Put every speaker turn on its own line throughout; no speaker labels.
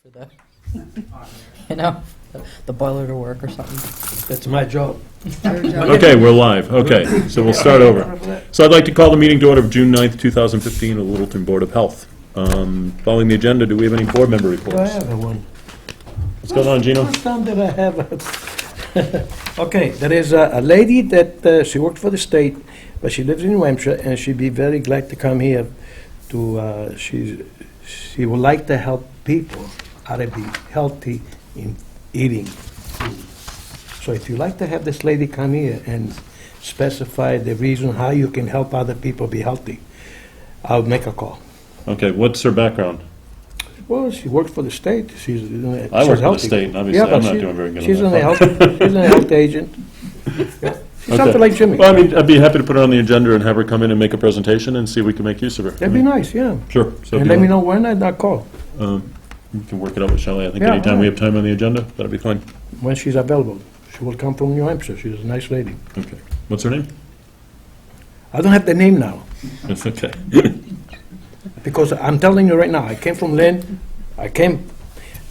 for the, you know, the boiler to work or something.
That's my job.
Okay, we're live. Okay, so we'll start over. So I'd like to call the meeting to order of June 9th, 2015, of the Littleton Board of Health. Following the agenda, do we have any board member
I
reports?
have one.
What's going on, Gino?
First time that I have okay, there is a lady that she worked for the state, but she lives in New Hampshire, and she'd be very glad to come here to, she would like to help people how to be healthy in eating food. So if you'd like to have this lady come here and specify the reason how you can help other people be healthy, I'll make a call.
Okay, what's her background?
Well, she works for the state. She's
I work for the state, and obviously I'm not doing very good on that.
She's a health agent. Yeah. She's something like Jimmy.
Well, I mean, I'd be happy to put her on the agenda and have her come in and make a presentation and see if we can make use of her.
That'd be nice, yeah.
Sure. So if
And
you
let me
want-
know when I'll call,
You can work it out with Shelley. I think
Yeah,
anytime
all
we
right.
have time on the agenda, that'd be fine.
when she's available. She will come from New Hampshire. She's a nice lady.
Okay. What's her name?
I don't have the name now,
That's okay.
because I'm telling you right now, I came from Lynn, and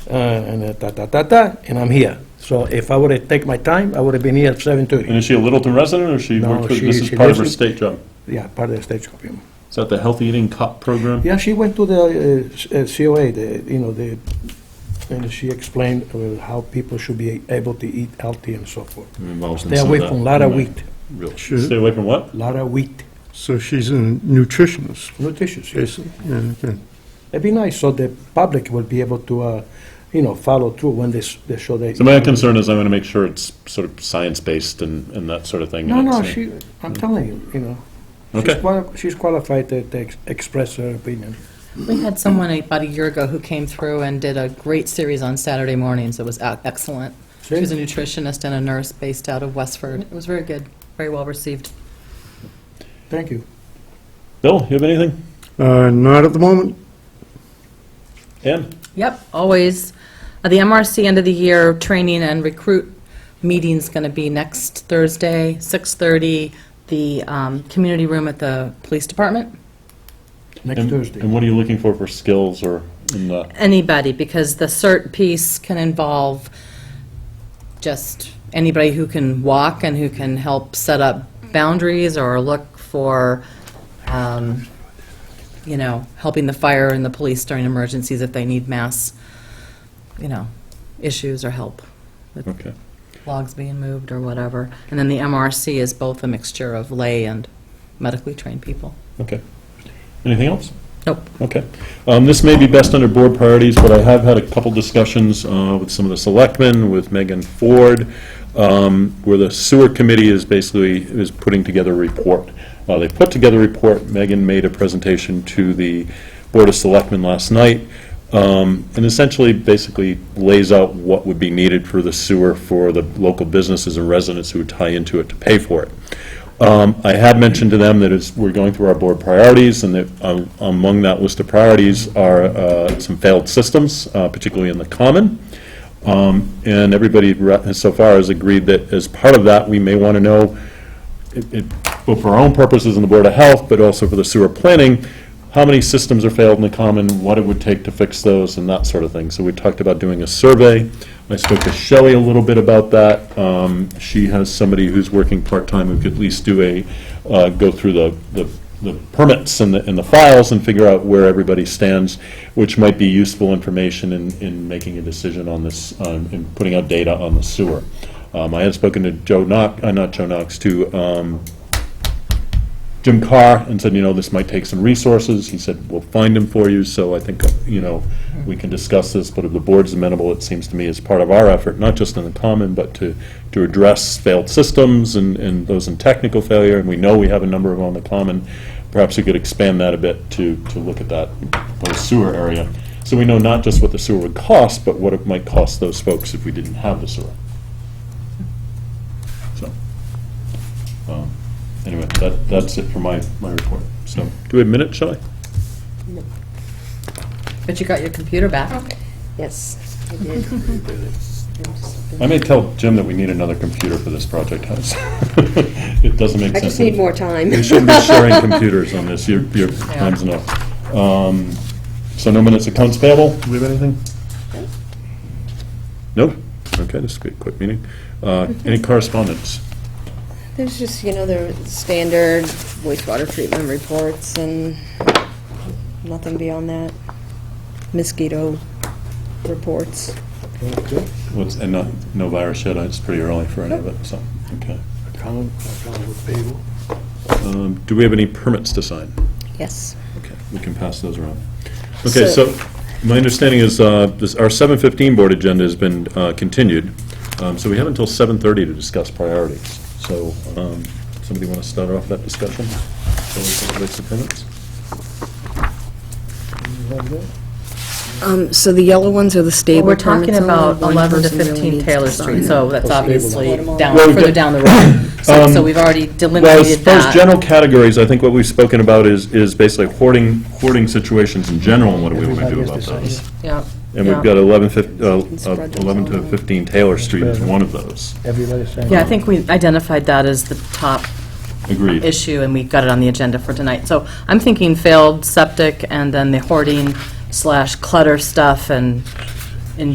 and I'm here. So if I would have taken my time, I would have been here at
And
7:30.
is she a Littleton resident, or she
No,
works for,
she-
this is
she
part of her
lives in-
state job?
Yeah, part of the state job. Yeah.
Is that the Healthy Eating Cop program?
Yeah, she went to the COA, and she explained how people should be able to eat healthy and so forth.
Involved in
Stay
some of
away
that.
from a lot of wheat,
Real-
Sure.
Stay away from what?
a lot of wheat,
So she's a nutritionist,
nutritious. Yes.
basically. Yeah, okay.
It'd be nice so the public will be able to, follow through when they show they.
So my concern is I want to make sure it's sort of science-based and that sort of thing.
No,
and
no,
it's,
I'm telling you,
Okay.
she's qualified to express her opinion.
We had someone about a year ago who came through and did a great series on Saturday mornings. It was excellent. She was a nutritionist and a nurse based out of Westford. It was very good, very well received.
Thank you.
Bill, you have anything?
Not at the moment.
Ann?
Yep, always. The MRC end of the year training and recruit meeting's going to be next Thursday, 6:30, the community room at the police department.
Next
And-
Thursday.
And what are you looking for skills or in the,
Anybody, because the CERT piece can involve just anybody who can walk and who can help set up boundaries or look for, helping the fire and the police during emergencies if they need mass, issues or help with
okay.
logs being moved or whatever. And then the MRC is both a mixture of lay and medically trained people.
Okay. Anything else?
Nope.
Okay. This may be best under board priorities, but I have had a couple discussions with some of the selectmen, with Megan Ford, where the sewer committee is putting together a report. They put together a report. Megan made a presentation to the Board of Selectmen last night, and essentially basically lays out what would be needed for the sewer for the local businesses and residents who tie into it to pay for it. I had mentioned to them that we're going through our board priorities, and that among that list of priorities are some failed systems, particularly in the common. And everybody so far has agreed that as part of that, we may want to know, both for our own purposes in the Board of Health, but also for the sewer planning, how many systems are failed in the common, what it would take to fix those, and that sort of thing. So we talked about doing a survey. I spoke to Shelley a little bit about that. She has somebody who's working part-time who could at least go through the permits and the files and figure out where everybody stands, which might be useful information in making a decision on this, in putting out data on the sewer. I had spoken to Jim Carr and said, this might take some resources. He said, we'll find them for you. So I think, we can discuss this, but if the board's amenable, it seems to me, as part of our effort, not just in the common, but to address failed systems and those in technical failure, and we know we have a number of them on the common, perhaps we could expand that a bit to look at that whole sewer area. So we know not just what the sewer would cost, but what it might cost those folks if we didn't have the sewer. So, anyway, that's it for my report. So, do we have a minute, shall I?
But you got your computer back.
Yes, I did.
I may tell Jim that we need another computer for this project. It doesn't make
I
sense.
just need more time.
We shouldn't be sharing computers on this. Your time's enough. So no minutes accounts payable. Do we have anything? Nope. Okay, this will be a quick meeting. Any correspondence?
There's just, the standard wastewater treatment reports and nothing beyond that. Mosquito reports.
And no virus yet, it's pretty early for any of it, so, okay.
Account with payroll.
Do we have any permits to sign?
Yes.
Okay, we can pass those around. Okay, so my understanding is our 7:15 board agenda has been continued, so we have until 7:30 to discuss priorities. So, somebody want to start off that discussion? So we can place the permits?
So the yellow ones are the stable
We're talking
permits only.
about
One
11 to
person really
15
needs
Taylor
to sign
Street,
them.
so that's obviously down,
Well, we've
further
got-
down the road. So we've already
Well, as
delineated
far as
that.
general categories, I think what we've spoken about is basically hoarding situations in general, and what do we want to do
Everybody
about
has to sign
those?
it.
Yeah.
And we've
Yeah.
got 11
Spread those
to
all out.
15 Taylor Street is one of those.
Everybody sign.
Yeah, I think we identified that as the top
Agreed.
issue, and we got it on the agenda for tonight. So I'm thinking failed septic, and then the hoarding/clutter stuff, and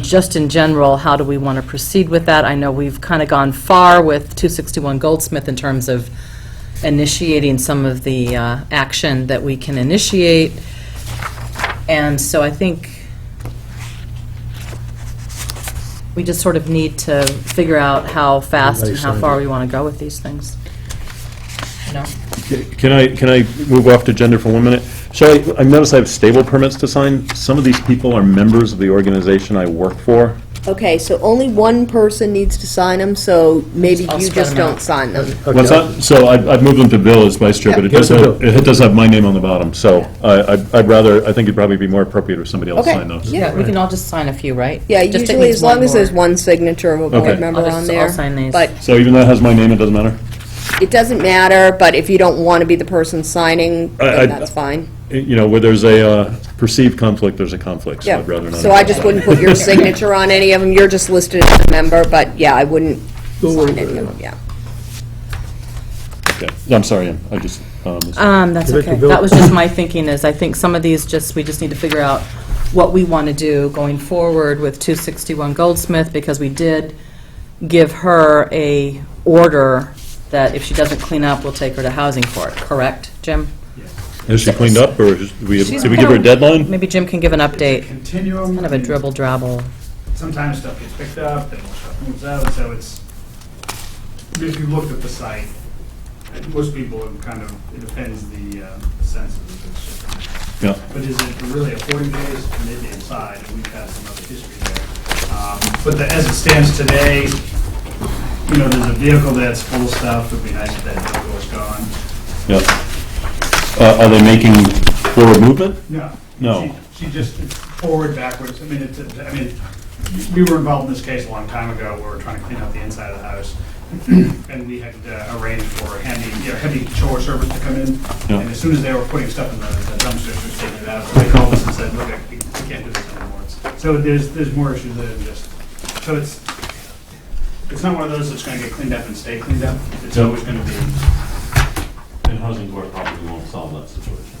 just in general, how do we want to proceed with that? I know we've kind of gone far with 261 Goldsmith in terms of initiating some of the action that we can initiate, and so I think we just sort of need to figure out how fast and how far we want to go with these things. You know?
Can I move off to agenda for 1 minute? So I notice I have stable permits to sign. Some of these people are members of the organization I work for.
Okay, so only one person needs to sign them, so maybe
I'll
you
spread
just
them out.
don't sign them.
What's that? So I've moved them to Bill as vice chair, but it
give
does
it to
have,
Bill.
it does have my name on the bottom. So I think it'd probably be more appropriate if somebody else
Okay.
signed those.
Yeah.
Yeah, we can all just sign a few, right?
Yeah,
Just it
usually
needs
as long
one
as there's
more.
one signature of a
Okay.
board member
I'll
on
just- I'll
there.
sign these.
But
So even though it has my name, it doesn't matter?
it doesn't matter, but if you don't want to be the person signing,
I-
then that's fine.
Where there's a perceived conflict, there's a conflict, so
Yeah,
I'd rather not.
so I just wouldn't put your signature on any of them, you're just listed as a member, but yeah, I wouldn't sign any of them, yeah.
Okay. I'm sorry, Ann. I just,
That's
Give it to
okay.
Bill.
That was just my thinking, is I think some of these we just need to figure out what we want to do going forward with 261 Goldsmith, because we did give her a order that if she doesn't clean up, we'll take her to housing court, correct, Jim?
has she cleaned up, or did we
She's
give her a
gonna-
deadline?
Maybe Jim can give an update.
Continuum.
Kind of a dribble drabble.
Sometimes stuff gets picked up, then stuff moves out, so it's, if you looked at the site, most people would kind of, it depends the census. It's just-
Yeah.
But is it really a 40 days, maybe inside, and we've had some other history there. But as it stands today, there's a vehicle that's full of stuff, it'd be nice if that vehicle was gone.
Yeah. Are they making forward movement?
No.
No.
She just forward, backwards, we were involved in this case a long time ago, where we were trying to clean out the inside of the house, and we had arranged for heavy chore service to come in,
Yeah.
and as soon as they were putting stuff in the dumpster, she was taking it out, so they called us and said, look, we can't do this anymore. So there's more issues there than just, so it's not one of those that's gonna get cleaned up and stay cleaned up, it's always gonna be.
And housing court probably won't solve that situation.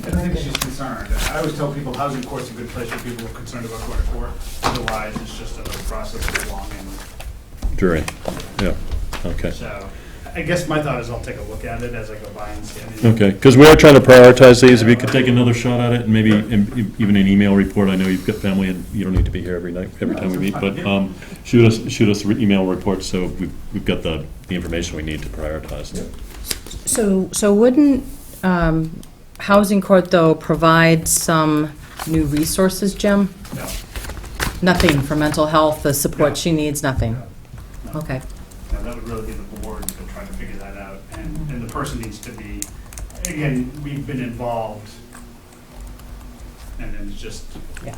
I don't think she's concerned. I always tell people housing court's a good place for people who are concerned about going to court. Otherwise, it's just another process that's long and,
Jury, yeah, okay.
so, I guess my thought is I'll take a look at it as I go by and see. I mean,
Okay, because we are trying to prioritize these. If you could take another shot at it, and maybe even an email report. I know you've got family, and you don't need to be here every time we meet, but shoot us email reports, so we've got the information we need to prioritize.
So wouldn't housing court, though, provide some new resources, Jim?
No.
Nothing for mental health, the
No.
support she needs, nothing?
No.
Okay.
No, that would really be the board to try to figure that out. And the person needs to be, again, we've been involved, and then it's just,
Yeah.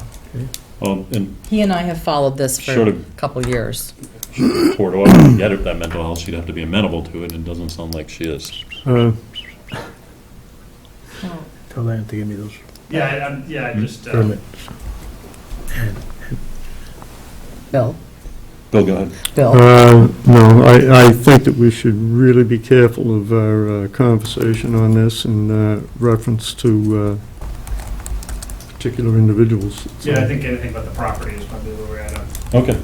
And
He and I have followed this for
Short
a
of-
couple years.
Court order to get at that mental health, she'd have to be amenable to it, and it doesn't sound like she is.
Tell Ann to give me those
I just.
permits.
Bill?
Bill, go ahead.
Bill?
No, I think that we should really be careful of our conversation on this in reference to particular individuals.
Yeah, I think anything but the property is probably where we're at.
Okay.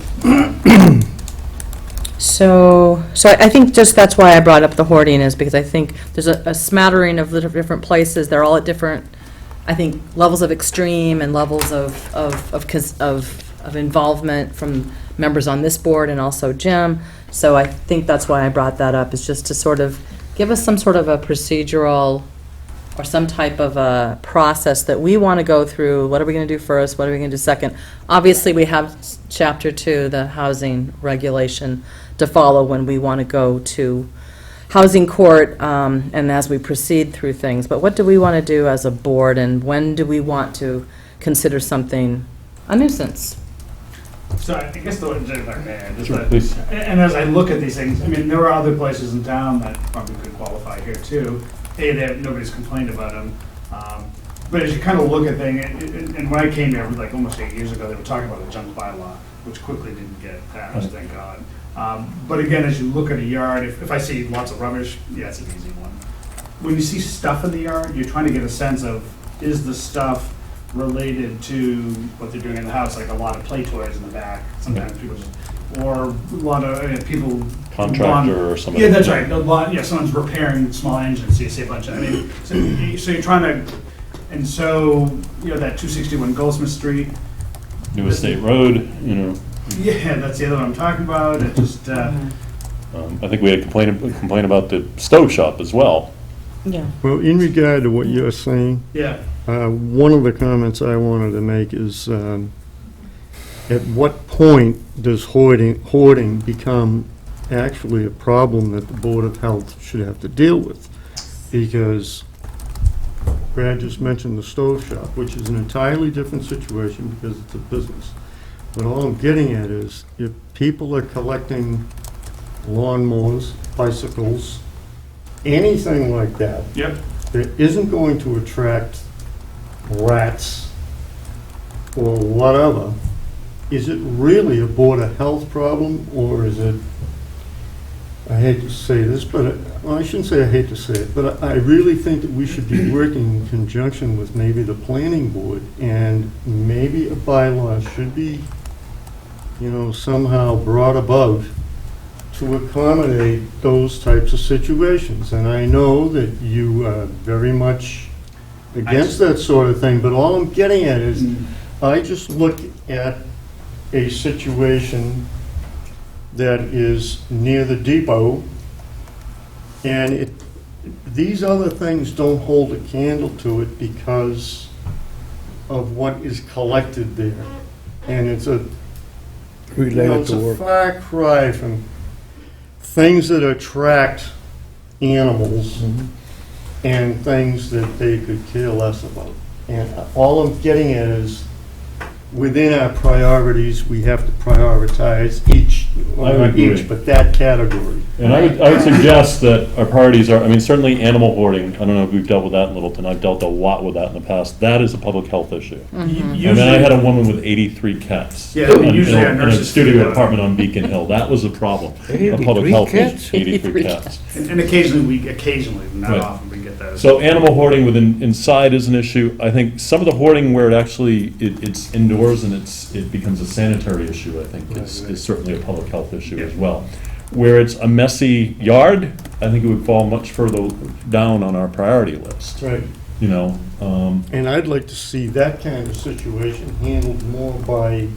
So I think just that's why I brought up the hoarding, is because I think there's a smattering of little different places. They're all at different, I think, levels of extreme and levels of involvement from members on this board and also Jim. So I think that's why I brought that up, is just to sort of give us some sort of a procedural or some type of a process that we want to go through. What are we going to do first? What are we going to do second? Obviously, we have Chapter 2, the housing regulation, to follow when we want to go to housing court and as we proceed through things. But what do we want to do as a board, and when do we want to consider something a nuisance?
So I guess the, if I may, just
Sure,
that-
please.
and as I look at these things, I mean, there are other places in town that probably could qualify here too. Nobody's complained about them. But as you kind of look at things, and when I came here, like almost 8 years ago, they were talking about a junk bylaw, which quickly didn't get passed, thank God. But again, as you look at a yard, if I see lots of rubbish, yeah, it's an easy one. When you see stuff in the yard, you're trying to get a sense of, is the stuff related to what they're doing in the house, like a lot of play toys in the back, sometimes people just, or a lot of people.
Contractor or somebody.
Yeah, that's right, a lot, yeah, someone's repairing small engines, so you see a bunch of, I mean, so you're trying to, and so, you know, that 261 Goldsmith Street,
New Estate Road, you know.
yeah, that's the other one I'm talking about, it just,
I think we had complaint about the stove shop as well.
Yeah.
Well, in regard to what you're saying,
yeah.
one of the comments I wanted to make is, at what point does hoarding become actually a problem that the Board of Health should have to deal with? Because Brad just mentioned the stove shop, which is an entirely different situation because it's a business. But all I'm getting at is, if people are collecting lawnmowers, bicycles, anything like that,
Yep.
that isn't going to attract rats or whatever, is it really a Board of Health problem, or is it, I hate to say this, but, well, I shouldn't say I hate to say it, but I really think that we should be working in conjunction with maybe the planning board, and maybe a bylaw should be, you know, somehow brought about to accommodate those types of situations. And I know that you are very much against that sort of thing, but all I'm getting at is, I just look at a situation that is near the depot, and these other things don't hold a candle to it because of what is collected there. And it's a, you know,
Related
it's
to
a
work.
far cry from things that attract animals and things that they could care less about. And all I'm getting at is, within our priorities, we have to prioritize each, well,
I would
not
agree.
each, but that category.
And I would suggest that our priorities are, I mean, certainly animal hoarding, I don't know if we've dealt with that in Littleton, I've dealt a lot with that in the past. That is a public health issue. And then I had a woman with 83 cats.
Yeah, usually our
In a
nurses
studio
do that.
apartment on Beacon Hill, that was a problem. A
83
public health
cats?
issue, 83 cats.
And occasionally, not
Right.
often, we get those.
So animal hoarding within, inside is an issue. I think some of the hoarding where it actually, it's indoors and it becomes a sanitary issue, I think, is certainly a public health issue as well. Where it's a messy yard, I think it would fall much further down on our priority list,
Right.
you know?
And I'd like to see that kind of situation handled more by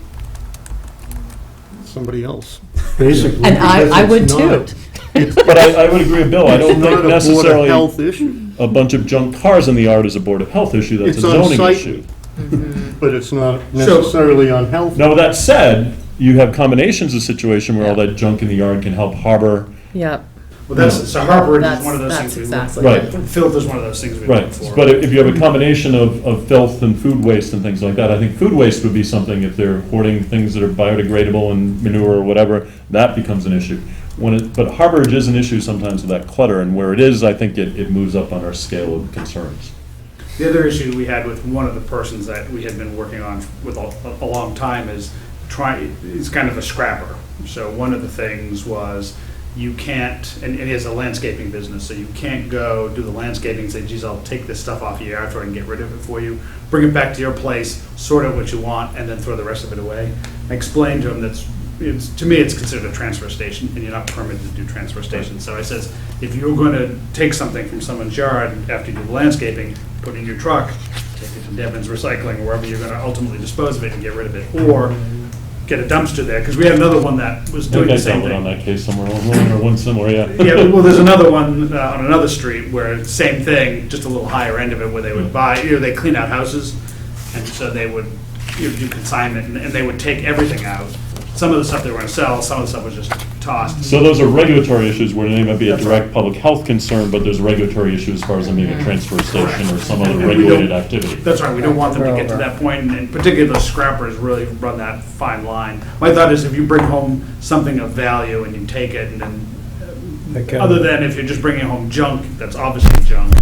somebody else, basically.
And I
because
would
it's
too.
not-
But I would agree with Bill, I don't
It's not
think
a Board of
necessarily
Health issue,
a bunch of junk cars in the yard is a Board of Health issue, that's a
It's
zoning
unsightly.
issue.
but it's not necessarily unhealthy.
Now, with that said, you have combinations of situation where all that junk in the yard can help harbor.
Yep.
Well, so Harper
That's-
is one of those
that's
things we look
exactly
for.
Right.
Filth is one of those things we
Right,
look for.
but if you have a combination of filth and food waste and things like that, I think food waste would be something, if they're hoarding things that are biodegradable and manure or whatever, that becomes an issue. But harborage is an issue sometimes with that clutter, and where it is, I think it moves up on our scale of concerns.
The other issue we had with one of the persons that we had been working on with a long time is kind of a scrapper. So one of the things was, you can't, and he has a landscaping business, so you can't go do the landscaping and say, geez, I'll take this stuff off your yard so I can get rid of it for you, bring it back to your place, sort out what you want, and then throw the rest of it away. I explained to him to me, it's considered a transfer station, and you're not permitted to do transfer stations. So I says, if you're going to take something from someone's yard after you do the landscaping, put it in your truck, take it to Devon's Recycling, or wherever you're going to ultimately dispose of it and get rid of it, or get a dumpster there, because we had another one that was
I
doing
think I
the same
dealt with
thing.
on that case somewhere, or one similar, yeah.
Yeah, well, there's another one on another street where same thing, just a little higher end of it, where they would buy, they clean out houses, and so they would do consignment, and they would take everything out. Some of the stuff they were gonna sell, some of the stuff was just tossed.
So those are regulatory issues where there may be a
That's
direct
right.
public health concern, but there's a regulatory issue as far as them being a transfer station or some other
And we
regulated
don't-
activity.
That's right, we don't want them to get to that point, and particularly the scrappers really run that fine line. My thought is if you bring home something of value and you take it, and then,
Okay.
other than if you're just bringing home junk, that's obviously junk.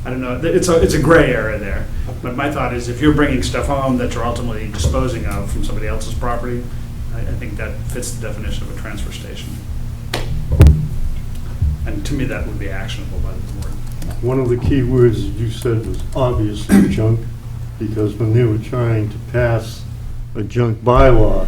I don't know, it's a gray area there. But my thought is if you're bringing stuff home that you're ultimately disposing of from somebody else's property, I think that fits the definition of a transfer station. And to me, that would be actionable by the board.
One of the key words you said was obviously junk, because when they were trying to pass a junk bylaw,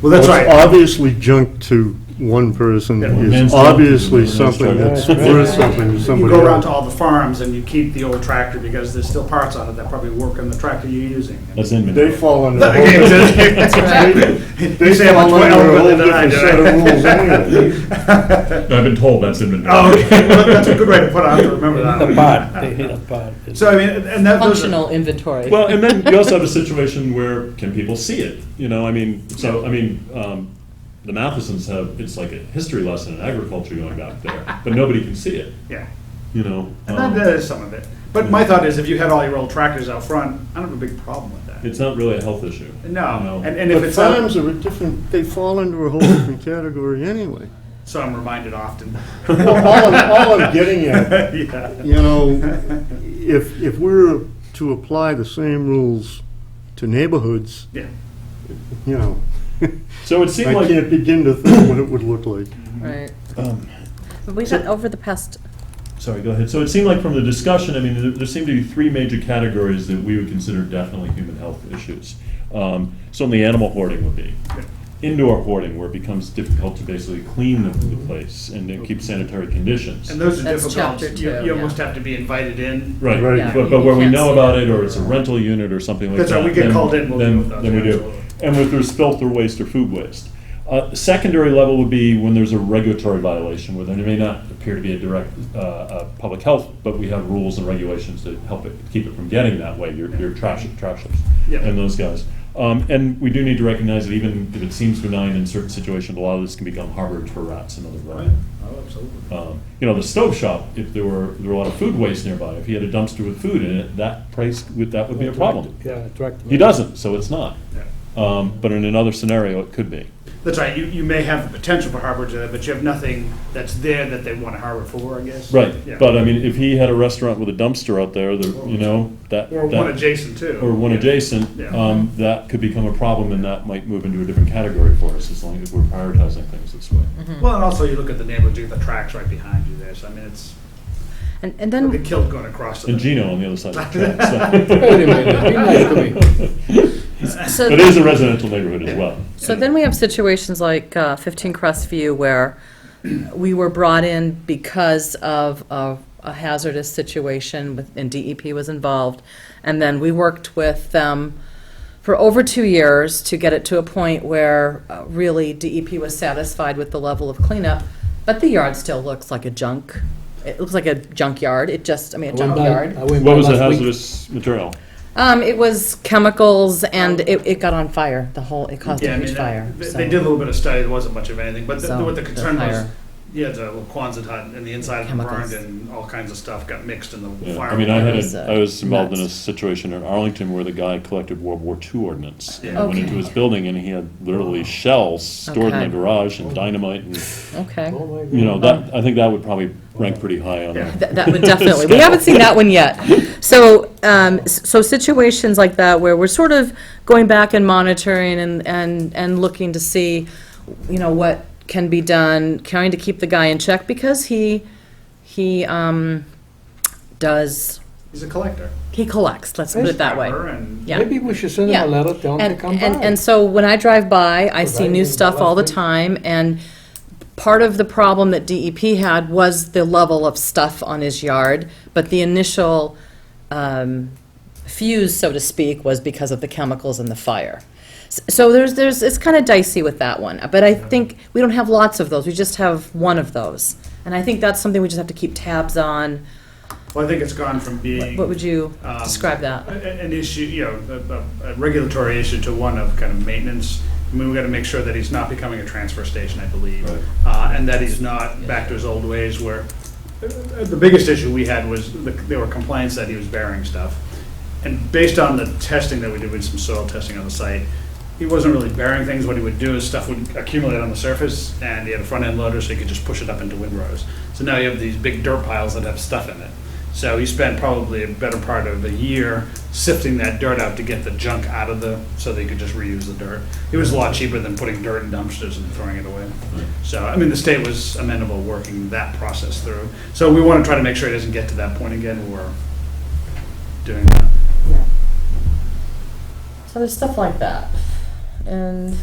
Well, that's
what's
right.
obviously junk to one person
Yeah.
is
Man's junk
obviously
is man's
something
junk.
that's
Right.
worth something to
You
somebody
go around to
else.
all the farms and you keep the old tractor because there's still parts on it that probably work on the tractor you're using.
That's
They
inventory.
fall under a whole
Okay,
different-
You
they
say how
fall
much more
under a whole
eloquently than I
different
do.
set of rules anyway.
I've been told that's inventory.
Oh, okay, well, that's a good way to put it, I have to remember
The
that.
part, they hit a part.
So, I mean, and that, those are,
Functional inventory.
Well, and then you also have a situation where can people see it? The Mathesons have, it's like a history lesson in agriculture going back there, but nobody can see it,
yeah,
you know?
and that is some of it. But my thought is if you had all your old tractors out front, I don't have a big problem with that.
It's not really a health issue. you
No,
know?
and if
But
it's out,
farms are a different, they fall under a whole different category anyway.
so I'm reminded often.
All I'm getting at,
Yeah.
you know, if we were to apply the same rules to neighborhoods,
Yeah.
you know,
So it
I
seemed like,
can't begin to think what it would look like.
Right.
um,
But we've had, over the past,
sorry, go ahead. So it seemed like from the discussion, I mean, there seemed to be three major categories that we would consider definitely human health issues. Certainly animal hoarding would be. Indoor hoarding, where it becomes difficult to basically clean the place and then keep sanitary conditions.
And those are
That's
difficult.
chapter
You
two,
almost
yeah.
have to be invited in.
Right,
Right.
Yeah.
but where we
You can't
know
see
about
it.
it, or it's a rental unit or something like that.
That's right, we get
then-
called in, we'll
then-
deal with those,
Then we do.
absolutely.
And if there's filth or waste or food waste. Secondary level would be when there's a regulatory violation, where there may not appear to be a direct public health, but we have rules and regulations that help it, keep it from getting that way, your trashers,
Yeah.
and those guys. And we do need to recognize that even if it seems benign in certain situations, a lot of this can become harbors for rats and other vermin.
Oh, absolutely.
The stove shop, if there were a lot of food waste nearby, if he had a dumpster with food in it, that would be a problem.
Yeah, attractive.
He doesn't, so it's not.
Yeah.
But in another scenario, it could be.
That's right, you may have the potential for harborage there, but you have nothing that's there that they want to harbor for, I guess.
Right,
Yeah.
but I mean, if he had a restaurant with a dumpster out there, that.
Or one
that-
adjacent too.
Or one
Yeah.
adjacent,
Yeah.
that could become a problem, and that might move into a different category for us, as long as we're prioritizing things this way.
Well, and also you look at the neighborhood, you got the tracks right behind you there, so I mean, it's,
and
they'll
then,
get killed going across to
And
the.
Gino on the other side of the track,
Wait a minute, be nice to me.
so.
But it is a residential neighborhood as well.
So then we have situations like 15 Crestview where we were brought in because of a hazardous situation and DEP was involved. And then we worked with them for over 2 years to get it to a point where really DEP was satisfied with the level of cleanup. But the yard still looks like a junk. It looks like a junkyard. It just, I mean, a junkyard.
What was the hazardous material?
It was chemicals and it got on fire. It caused
Yeah,
a
I
huge
mean,
fire.
they
so-
did a little bit of study, there wasn't much of anything, but
So,
what the
the
concern was,
fire.
yeah, the little Quonset hut and the inside of it
Chemicals.
burned and all kinds of stuff got mixed in the
Yeah,
fire.
I mean, I was involved in a
nuts.
situation in Arlington where the guy collected World War II ordnance. And
Yeah.
went into
Okay.
his building and he had literally shells stored in
Okay.
the garage and dynamite and,
Okay.
Oh, my God.
you know, I think that would probably rank pretty high on
Yeah.
the.
That would definitely, we haven't seen that one yet. So, so situations like that where we're sort of going back and monitoring and looking to see, what can be done, trying to keep the guy in check, because he does,
He's a collector.
he collects, let's put it that way.
And
Yeah.
Maybe we should send him
Yeah.
a letter, tell him to
And,
come by.
and so when I drive by, I see
Providing
new
the
stuff all the
last week.
time, and part of the problem that DEP had was the level of stuff on his yard, but the initial fuse, so to speak, was because of the chemicals and the fire. So it's kind of dicey with that one, but I think we don't have lots of those, we just have one of those. And I think that's something we just have to keep tabs on.
Well, I think it's gone from being.
What would you
Um,
describe that?
An issue, you know, a regulatory issue to one of kind of maintenance. I mean, we've got to make sure that he's not becoming a transfer station, I believe.
Right.
And that he's not back to his old ways where, the biggest issue we had was there were complaints that he was burying stuff. And based on the testing that we did with some soil testing on the site, he wasn't really burying things. What he would do is stuff would accumulate on the surface, and he had a front-end loader, so he could just push it up into windrows. So now you have these big dirt piles that have stuff in it. So he spent probably a better part of a year sifting that dirt out to get the junk out of so they could just reuse the dirt. It was a lot cheaper than putting dirt in dumpsters and throwing it away. So, I mean, the state was amenable working that process through. So we want to try to make sure it doesn't get to that point again where we're doing that.
So there's stuff like that, and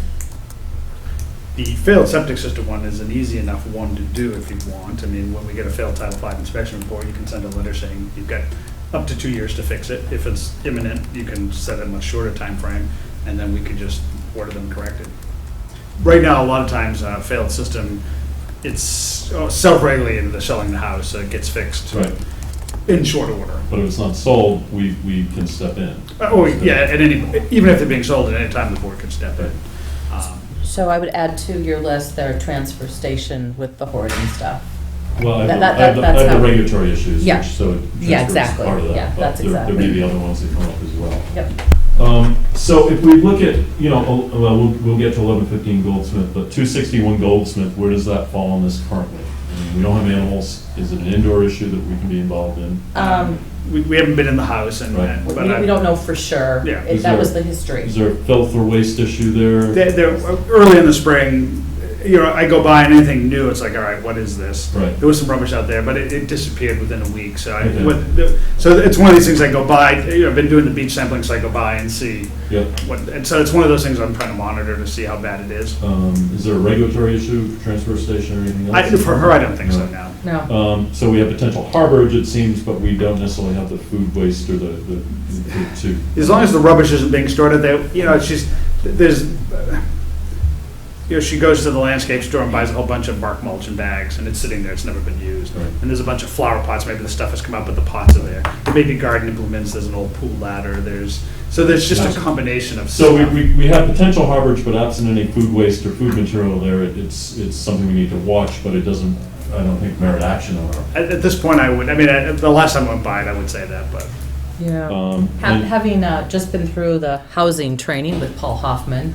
The failed septic system one is an easy enough one to do if you want. I mean, when we get a failed Title V inspection report, you can send a letter saying you've got up to 2 years to fix it. If it's imminent, you can set a much shorter time frame, and then we could just order them corrected. Right now, a lot of times, failed system, it's self-regulated, they're selling the house, so it gets fixed
Right.
in short order.
But if it's not sold, we can step in.
Oh, yeah, at any, even if they're being sold at any time, the board can step in.
so I would add to your list their transfer station with the hoarding stuff.
Well, I
That-
have
that-
the
that's how-
regulatory issues,
Yeah.
which, so
Yeah,
transfer is
exactly.
part of that.
Yeah,
but
that's
there may
exactly.
be other ones that come up as well.
Yep.
So if we look at, you know, we'll get to 1115 Goldsmith, but 261 Goldsmith, where does that fall on this currently? I mean, we don't have animals. Is it an indoor issue that we can be involved in?
We haven't been in the house, and,
Right.
We
but
we don't know for sure.
Yeah.
That
Is there-
was the history.
Is there a filth or waste issue there?
early in the spring, you know, I go by and anything new, it's like, all right, what is this?
Right.
There was some rubbish out there, but it disappeared within a week, so
Okay.
so it's one of these things I go by, you know, I've been doing the beach sampling, so I go by and see
Yep.
and so it's one of those things I'm trying to monitor to see how bad it is.
Is there a regulatory issue, transfer station or anything else?
For her, I don't think so now.
No.
So we have potential harborage, it seems, but we don't necessarily have the food waste or the to.
As long as the rubbish isn't being stored at there, you know, there's, you know, she goes to the landscape store and buys a whole bunch of bark mulch and bags, and it's sitting there, it's never been used.
Right.
And there's a bunch of flower pots, maybe the stuff has come out, but the pots are there. There may be garden implements, there's an old pool ladder, so there's just
Gotcha.
a combination of
So
stuff.
we have potential harborage, but absent any food waste or food material there, it's something we need to watch, but it doesn't, I don't think, merit action on our.
At this point, I would, I mean, the last time I went by it, I would say that, but.
Yeah.
And-
Having just been through the housing training with Paul Hoffman,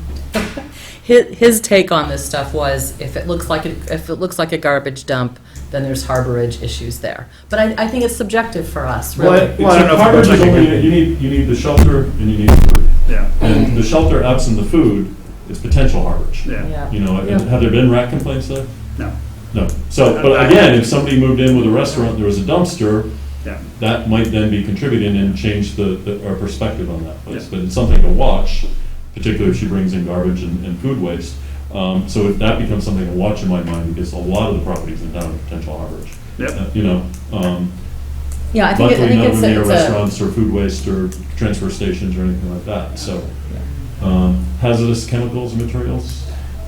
his take on this stuff was if it looks like a garbage dump, then there's harborage issues there. But I think it's subjective for us, really.
Well, I don't know if it
Harborage
goes
is
like
only,
a-
you need the shelter and you need food.
Yeah,
And the shelter absent the food is potential harborage.
yeah,
Yeah.
You know,
Yeah.
have there been rat complaints there?
no,
No. So, but again, if somebody moved in with a restaurant, and there was a dumpster,
yeah.
that might then be contributing and change our perspective on that place.
Yeah.
But it's something to watch, particularly if she brings in garbage and food waste. So that becomes something to watch in my mind, because a lot of the properties in town are potential harborage.
Yep.
You know,
Yeah, I think
luckily none of them near
it's a,
restaurants or food waste or transfer stations or anything like that, so. Hazardous chemicals and materials?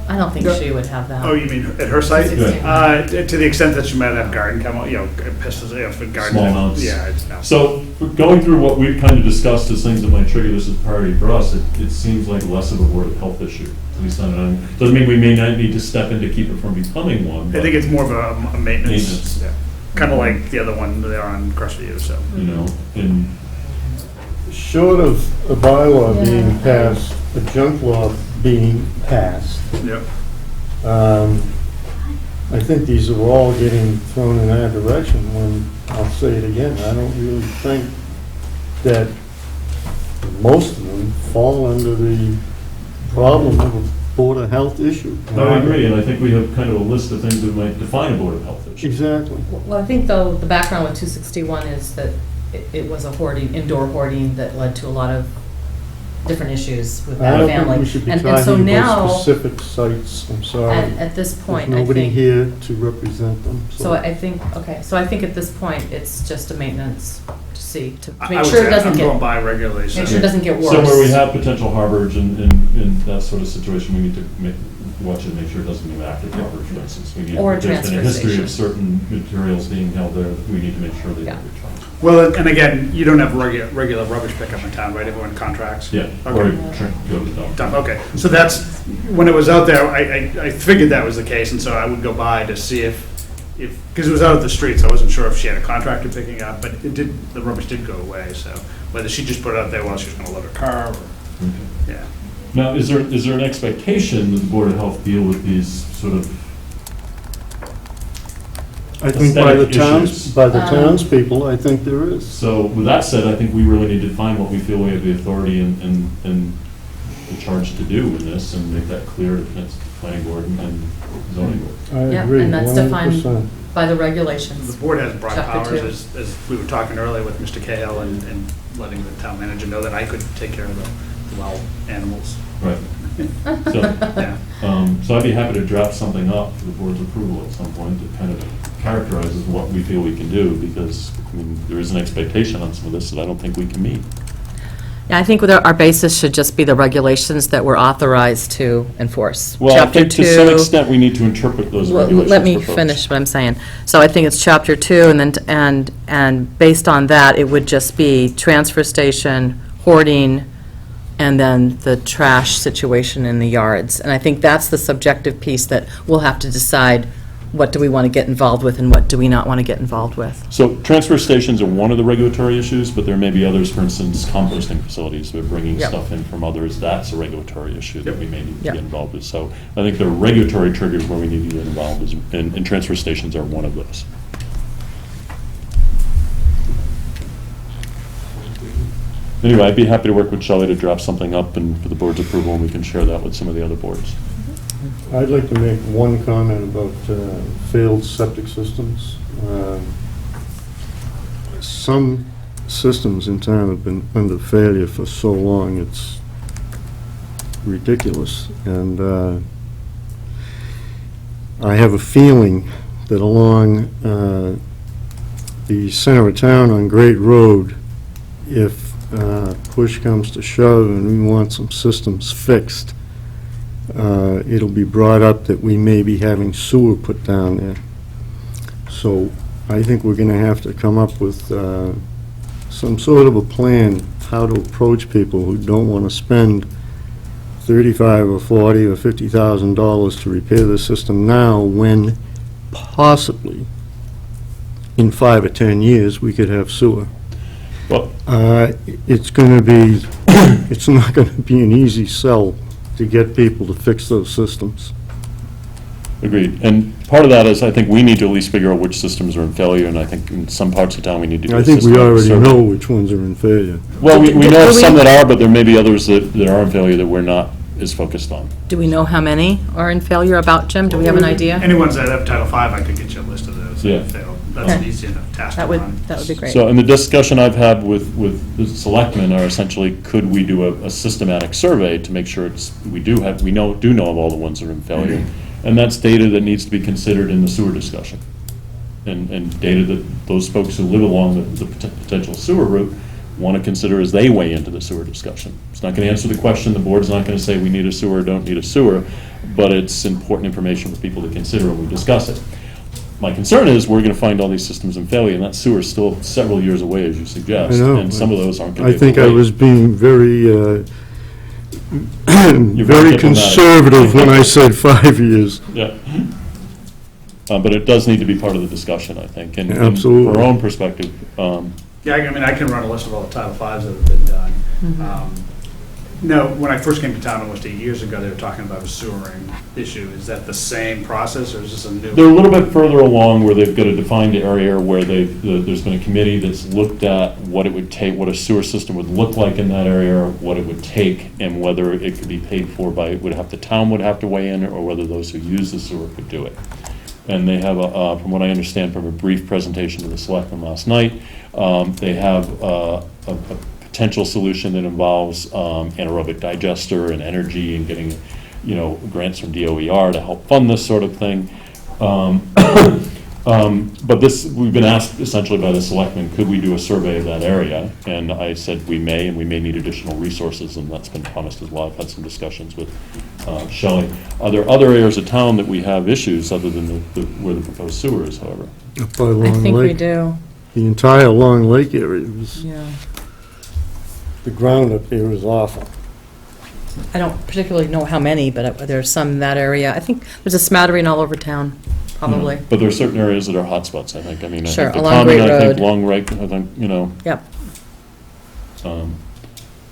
I don't think
Yeah.
she would have that.
Oh, you mean at her site?
Yeah.
To the extent that she might have garden chemical, you know, pesticides, you know, for garden.
Small amounts.
Yeah, it's no.
So, going through what we've kind of discussed as things that might trigger this as a priority for us, it seems like less of a Board of Health issue. At least doesn't mean we may not need to step in to keep it from becoming one.
I
but,
think it's more of a maintenance,
Maintenance.
yeah. Kind of like the other one there on Crestview, so.
You know, and
Short of a bylaw
Yeah.
being passed, a junk law being passed,
Yep.
I think these are all getting thrown in our direction when, I'll say it again, I don't really think that most of them fall under the problem of Board of Health issue.
I agree, and I think we have kind of a list of things that might define a Board of Health issue.
Exactly.
Well, I think, though, the background with 261 is that it was a hoarding, indoor hoarding that led to a lot of different issues with
I
that
don't
family.
think we should be
And so
talking
now,
about specific sites, I'm sorry.
at this
There's
point, I
nobody
think,
here to represent them,
so I think, okay, so I think at this point, it's just a maintenance to see, to
I
make
would
sure
say
it doesn't
I'm going
get,
by regulation.
make sure it doesn't get worse.
So where we have potential harborage and that sort of situation, we need to watch it and make sure it doesn't go after harborage, for instance. We need,
Or a
if there's been a
transfer
history of
station.
certain materials being held there, we need to make sure they
Yeah.
are recharged.
Well, and again, you don't have regular rubbish pickup in town, right? Everyone contracts?
Yeah, or
Okay.
go to the dump.
Done, okay. So that's, when it was out there, I figured that was the case, and so I would go by to see if, because it was out at the street, so I wasn't sure if she had a contractor picking up, but it did, the rubbish did go away, so whether she just put it out there while she was gonna load her car, or,
Okay.
yeah.
Now, is there an expectation that the Board of Health deal with these sort of,
I think by the
aesthetic issues.
townspeople, I think there is.
so with that said, I think we really need to define what we feel we have the authority and the charge to do in this and make that clear to the planning board and zoning board.
I
Yeah,
agree,
and that's defined
100%.
by the regulations.
The board has broad
Chapter
powers,
two.
as we were talking earlier with Mr. Cahill and letting the town manager know that I could take care of the wild animals.
Right. So,
Yeah.
so I'd be happy to draft something up for the board's approval at some point that kind of characterizes what we feel we can do, because, I mean, there is an expectation on some of this that I don't think we can meet.
Yeah, I think our basis should just be the regulations that we're authorized to enforce.
Well, I
Chapter
think to some
2
extent, we need to interpret those
Well,
regulations
let me
for folks.
finish what I'm saying. So I think it's Chapter 2, and then, and based on that, it would just be transfer station, hoarding, and then the trash situation in the yards. And I think that's the subjective piece that we'll have to decide, what do we want to get involved with and what do we not want to get involved with.
So transfer stations are one of the regulatory issues, but there may be others, for instance, composting facilities, we're bringing
Yep.
stuff in from others, that's a regulatory issue that we may need to
Yep.
get involved with. So I think there are regulatory triggers where we need to get involved, and transfer stations are one of those. Anyway, I'd be happy to work with Shelley to draft something up and for the board's approval, and we can share that with some of the other boards.
I'd like to make one comment about failed septic systems. Some systems in town have been under failure for so long, it's ridiculous. And I have a feeling that along the center of town on Great Road, if push comes to shove and we want some systems fixed, it'll be brought up that we may be having sewer put down there. So I think we're going to have to come up with some sort of a plan how to approach people who don't want to spend $35 or $40 or $50,000 to repair the system now, when possibly in 5 or 10 years we could have sewer.
Well,
It's going to be, it's not going to be an easy sell to get people to fix those systems.
agreed. And part of that is, I think we need to at least figure out which systems are in failure, and I think in some parts of town, we need to do
I
a
think we
systematic
already
survey.
know which ones are in failure.
Well, we know
Do
of
we-
some that are, but there may be others that are in failure that we're not as focused on.
Do we know how many are in failure about, Jim? Do we have an idea?
Anyone's that have Title V, I could get you a list of those.
Yeah.
that failed. That's an
Okay.
easy enough task to
That would,
run.
that would be great.
So, and the discussion I've had with the selectmen are essentially, could we do a systematic survey to make sure we do know of all the ones that are in failure? And that's data that needs to be considered in the sewer discussion. And data that those folks who live along the potential sewer route want to consider as they weigh into the sewer discussion. It's not going to answer the question, the board's not going to say we need a sewer or don't need a sewer, but it's important information for people to consider when we discuss it. My concern is, we're going to find all these systems in failure, and that sewer is still several years away, as you suggest.
I know.
And some of those aren't going
I
to be able
think
to
I
wait.
was being very,
very
very
diplomatic.
conservative when I said 5 years.
Yeah. But it does need to be part of the discussion, I think. And
Absolutely.
from our own perspective,
Yeah, I mean, I can run a list of all the Title Vs that have been done. No, when I first came to town almost 8 years ago, they were talking about a sewering issue. Is that the same process, or is this a new?
They're a little bit further along where they've got a defined area where there's been a committee that's looked at what it would take, what a sewer system would look like in that area, what it would take, and whether it could be paid for by, the town would have to weigh in, or whether those who use the sewer could do it. And they have, from what I understand from a brief presentation to the selectmen last night, they have a potential solution that involves anaerobic digester and energy and getting, grants from DOER to help fund this sort of thing. But this, we've been asked essentially by the selectmen, could we do a survey of that area? And I said we may, and we may need additional resources, and that's been promised as well. I've had some discussions with Shelley. Are there other areas of town that we have issues other than where the proposed sewer is, however?
Up by
I
Long
think we
Lake.
do,
The entire Long Lake area was,
yeah.
the ground up there is awful.
I don't particularly know how many, but there's some in that area. I think there's a smattering all over town, probably.
But there are certain areas that are hotspots, I think. I mean, I
Sure,
think the
along
common,
Great
I think
Road.
Long Lake, I think,
Yep.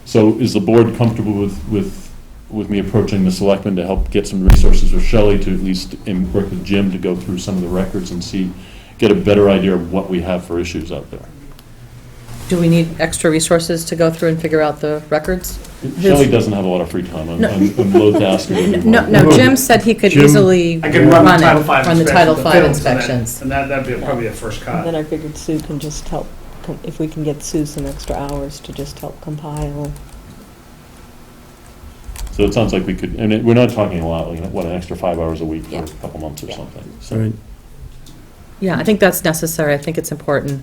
So is the board comfortable with me approaching the selectmen to help get some resources with Shelley to at least work with Jim to go through some of the records and get a better idea of what we have for issues out there?
Do we need extra resources to go through and figure out the records?
Shelley doesn't have a lot of free time.
No.
I'm loath to ask her to do more.
No, Jim said he could
Jim-
easily
I can run the Title
it,
V
run the Title V
inspections,
inspections.
And that'd be probably a first
And then
cut.
I figured Sue can just help, if we can get Sue some extra hours to just help compile.
So it sounds like we could, and we're not talking a lot, like, what, an extra 5 hours a week for
Yeah.
a couple months or
Yeah.
something. So,
Right.
Yeah, I think that's necessary. I think it's important.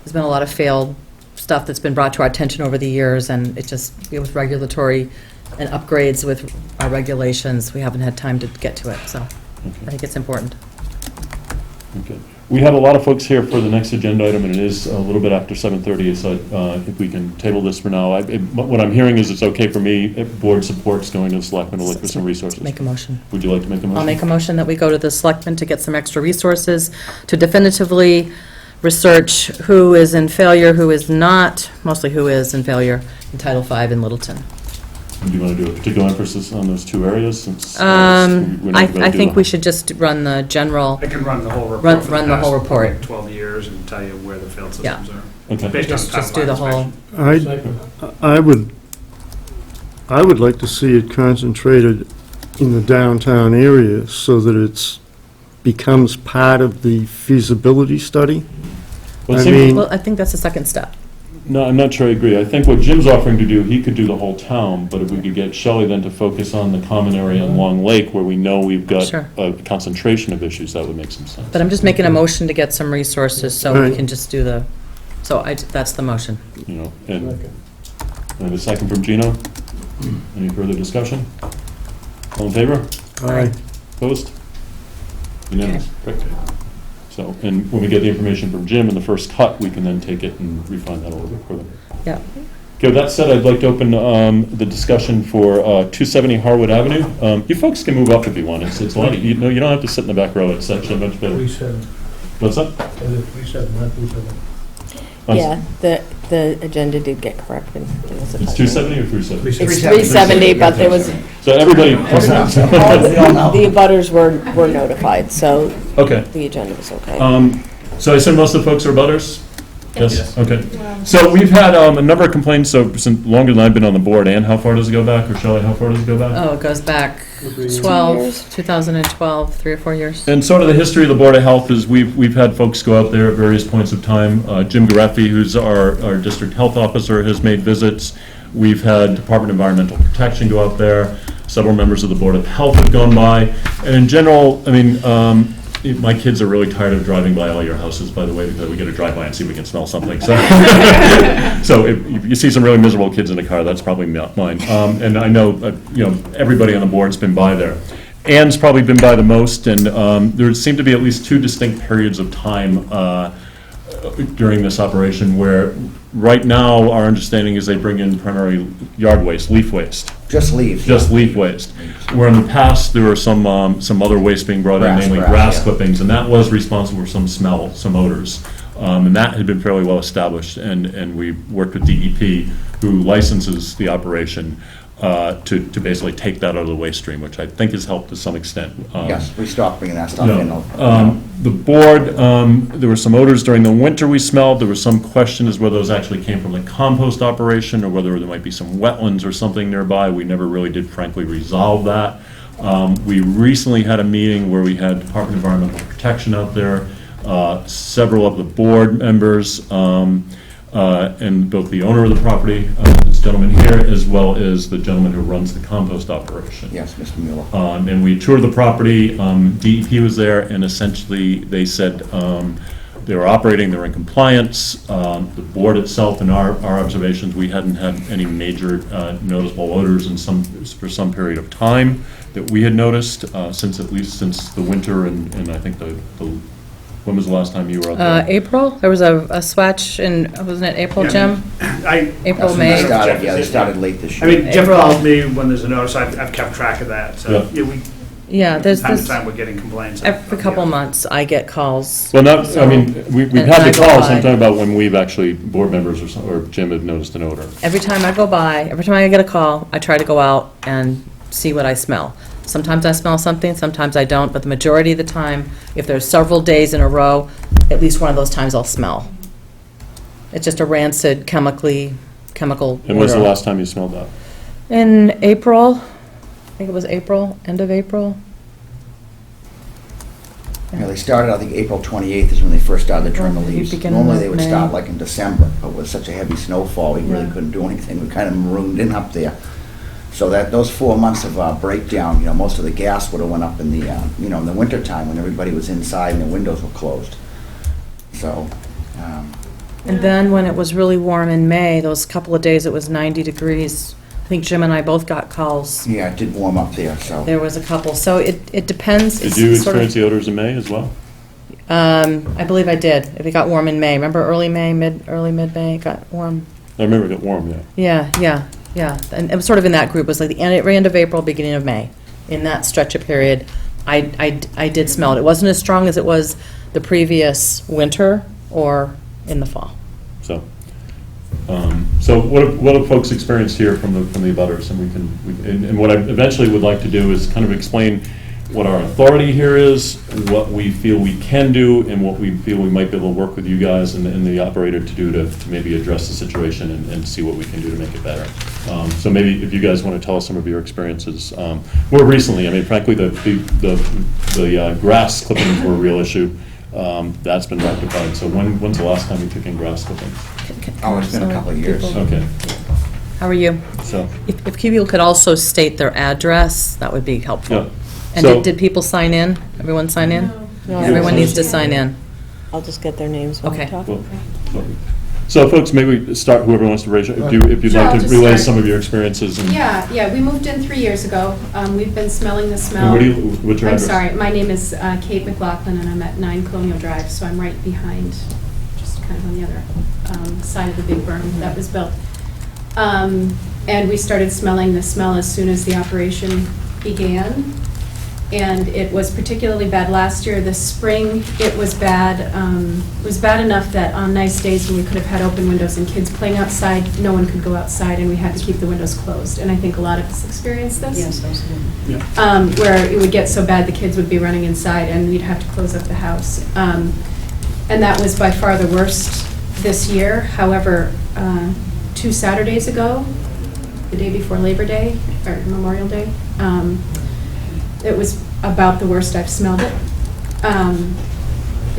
There's been a lot of failed stuff that's been brought to our attention over the years, and it just, with regulatory and upgrades with our regulations, we haven't had time to get to it, so I think it's important.
Okay. We have a lot of folks here for the next agenda item, and it is a little bit after 7:30, so if we can table this for now. What I'm hearing is it's okay for me, if board supports going to the selectmen to look for some resources.
Make a motion.
Would you like to make a motion?
I'll make a motion that we go to the selectmen to get some extra resources to definitively research who is in failure, who is not, mostly who is in failure in Title V in Littleton.
Do you want to do a particular emphasis on those two areas, since we're
I
not going to do
think we should just run the general,
I can run the whole report
Run-
for the
run the whole
past probably
report.
12 years and tell you where the failed
Yeah.
systems are.
Okay.
Based on
just
Title
do the
V
whole,
inspection.
I would like to see it concentrated in the downtown area so that it's becomes part of the feasibility study.
Well, it
I
seems-
mean-
well, I think that's the second step.
No, I'm not sure I agree. I think what Jim's offering to do, he could do the whole town, but if we could get Shelley then to focus on the common area in Long Lake, where we know we've got
Sure.
a concentration of issues, that would make some sense.
But I'm just making a motion to get some resources so we
Right.
can just do the, that's the motion.
And I have a second from Gino. Any further discussion? All in favor?
Aye.
Opposed? Unanimous. Great. So, and when we get the information from Jim in the first cut, we can then take it and refine that a little bit further.
Yeah.
Okay, with that said, I'd like to open the discussion for 270 Harwood Avenue. You folks can move up if you want. It's a lot, you don't have to sit in the back row. It's actually much better.
37,
What's that?
37, not 27.
Yeah, the agenda did get corrected. There was a
It's
typo.
270 or 370?
It's 370, but there was,
So everybody,
the abutters were notified, so
okay.
the agenda was okay.
So I assume most of the folks are butters? Yes. Okay. So we've had a number of complaints, so since longer than I've been on the board. Ann, how far does it go back? Or Shelley, how far does it go back?
Oh, it goes back 2012, 3 or 4 years.
And sort of the history of the Board of Health is we've had folks go out there at various points of time. Jim Gareffi, who's our district health officer, has made visits. We've had Department of Environmental Protection go out there. Several members of the Board of Health have gone by. And in general, I mean, my kids are really tired of driving by all your houses, by the way, because we get to drive by and see if we can smell something. So, so if you see some really miserable kids in the car, that's probably not mine. And I know, everybody on the board's been by there. Ann's probably been by the most, and there seem to be at least 2 distinct periods of time during this operation where, right now, our understanding is they bring in primarily yard waste, leaf waste.
Just leave.
Just leaf waste. Where in the past, there were some other waste being brought in,
Grass,
namely
grass,
grass
yeah.
clippings, and that was responsible for some smell, some odors. And that had been fairly well established, and we worked with DEP, who licenses the operation. to basically take that out of the waste stream, which I think has helped to some extent.
Yes, we stopped bringing that stuff in.
The board, there were some odors during the winter we smelled. There was some question as whether those actually came from the compost operation or whether there might be some wetlands or something nearby. We never really did frankly resolve that. We recently had a meeting where we had Department of Environmental Protection out there, several of the board members, and both the owner of the property, this gentleman here, as well as the gentleman who runs the compost operation.
Yes, Mr. Mueller.
And we toured the property, DEP was there, and essentially, they said they were operating, they were in compliance. The board itself, in our observations, we hadn't had any major noticeable odors for some period of time that we had noticed, at least since the winter, and I think when was the last time you were out there?
April, there was a swatch in, wasn't it April, Jim? April,
That's when
May?
they started late this
I
year.
mean, Jeff calls me when there's a notice, I've kept track of that, so,
Yeah.
yeah,
Yeah, there's
from time to
this,
time, we're getting complaints.
every couple months, I get calls.
Well, not, I mean, we've
And
had
I
the
go
calls,
by.
I'm talking about when we've actually, board members or Jim had noticed an odor.
Every time I go by, every time I get a call, I try to go out and see what I smell. Sometimes I smell something, sometimes I don't, but the majority of the time, if there's several days in a row, at least one of those times I'll smell. It's just a rancid chemical
And when's the
odor.
last time you smelled that?
In April, I think it was April, end of April.
Yeah, they started, I think, April 28th is when they first started to trim the
Maybe
leaves.
beginning
Normally,
of
they would
May.
start like in December, but with such a heavy snowfall, we really
Yeah.
couldn't do anything. We kind of marooned in up there. So those 4 months of breakdown, most of the gas would have went up in the, in the wintertime when everybody was inside and the windows were closed. So,
And then when it was really warm in May, those couple of days it was 90 degrees, I think Jim and I both got calls.
yeah, it did warm up there, so.
There was a couple, so it depends.
Did
It's
you
sort of-
experience the odors in May as well?
I believe I did. If it got warm in May, remember early mid-May, it got warm.
I remember it got warm, yeah.
Yeah. And it was sort of in that group, it was like the end of April, beginning of May. In that stretch of period, I did smell it. It wasn't as strong as it was the previous winter or in the fall.
So what have folks experienced here from the abutters? And what I eventually would like to do is kind of explain what our authority here is, what we feel we can do, and what we feel we might be able to work with you guys and the operator to do to maybe address the situation and see what we can do to make it better. So maybe if you guys want to tell us some of your experiences. More recently, I mean, frankly, the grass clippings were a real issue. That's been rectified. So when's the last time you took in grass clippings?
Oh, it's been a couple of years.
People-
Okay,
How are you?
so,
If people could also state their address, that would be
yeah.
helpful. And
So-
did people sign in? Everyone sign in?
No.
Everyone needs to sign in.
I'll just get their names when we
Okay.
talk.
Well, so folks, maybe we start, whoever wants to raise, if you'd
Sure,
like
I'll
to
just
relay
start.
some of your experiences and.
Yeah, we moved in 3 years ago. We've been smelling the
And
smell.
what's your
I'm
address?
sorry, my name is Kate McLaughlin, and I'm at 9 Colonial Drive, so I'm right behind, just kind of on the other side of the big berm that was built. And we started smelling the smell as soon as the operation began. And it was particularly bad last year. This spring, it was bad. It was bad enough that on nice days when we could have had open windows and kids playing outside, no one could go outside, and we had to keep the windows closed. And I think a lot of us experienced this.
Yes, absolutely.
Where it would get so bad, the kids would be running inside, and we'd have to close up the house. And that was by far the worst this year. However, 2 Saturdays ago, the day before Labor Day, or Memorial Day, it was about the worst I've smelled it.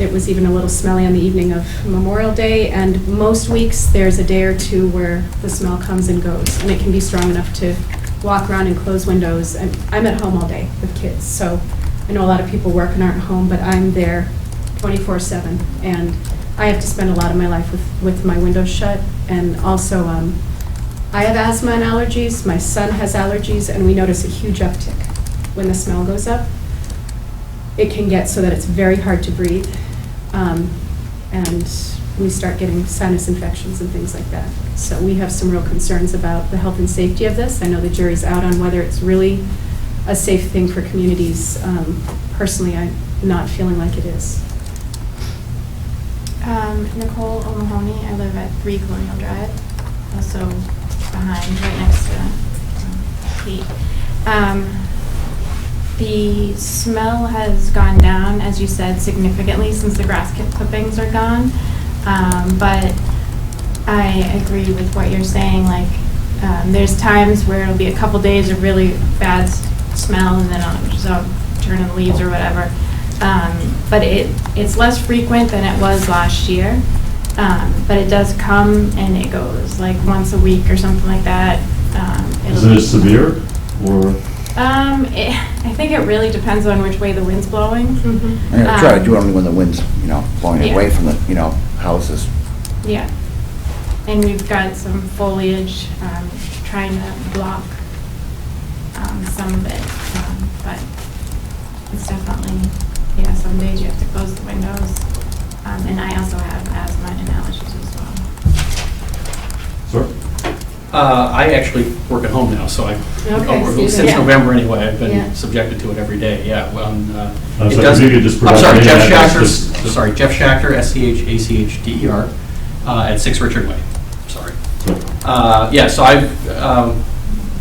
It was even a little smelly on the evening of Memorial Day, and most weeks, there's a day or two where the smell comes and goes, and it can be strong enough to walk around and close windows. And I'm at home all day with kids, so I know a lot of people work and aren't home, but I'm there 24/7, and I have to spend a lot of my life with my windows shut. And also, I have asthma and allergies, my son has allergies, and we notice a huge uptick when the smell goes up. It can get so that it's very hard to breathe, and we start getting sinus infections and things like that. So we have some real concerns about the health and safety of this. I know the jury's out on whether it's really a safe thing for communities. Personally, I'm not feeling like it is.
Nicole O'Mahony. I live at 3 Colonial Drive, also behind, right next to Kate. The smell has gone down, as you said, significantly since the grass clippings are gone. But I agree with what you're saying, like, there's times where it'll be a couple days of really bad smell, and then I'll just turn in the leaves or whatever. But it's less frequent than it was last year. But it does come and it goes, like once a week or something like that.
Is it as severe, or?
I think it really depends on which way the wind's blowing.
And I try to do it only when the wind's, blowing
Yeah.
away from the, houses.
Yeah. And we've got some foliage trying to block some of it. But it's definitely, some days you have to close the windows. And I also have asthma and allergies as well.
Sir?
I actually work at home now, so since
Yeah.
November anyway, I've
Yeah.
been subjected to it every day, yeah.
I'm
It
sorry,
does-
if you could just
I'm
provide
sorry,
the
Jeff
name and
Schachter,
address.
sorry, Jeff Schachter, SCHACHDER, at 6 Richard Way, sorry. Yeah, so I've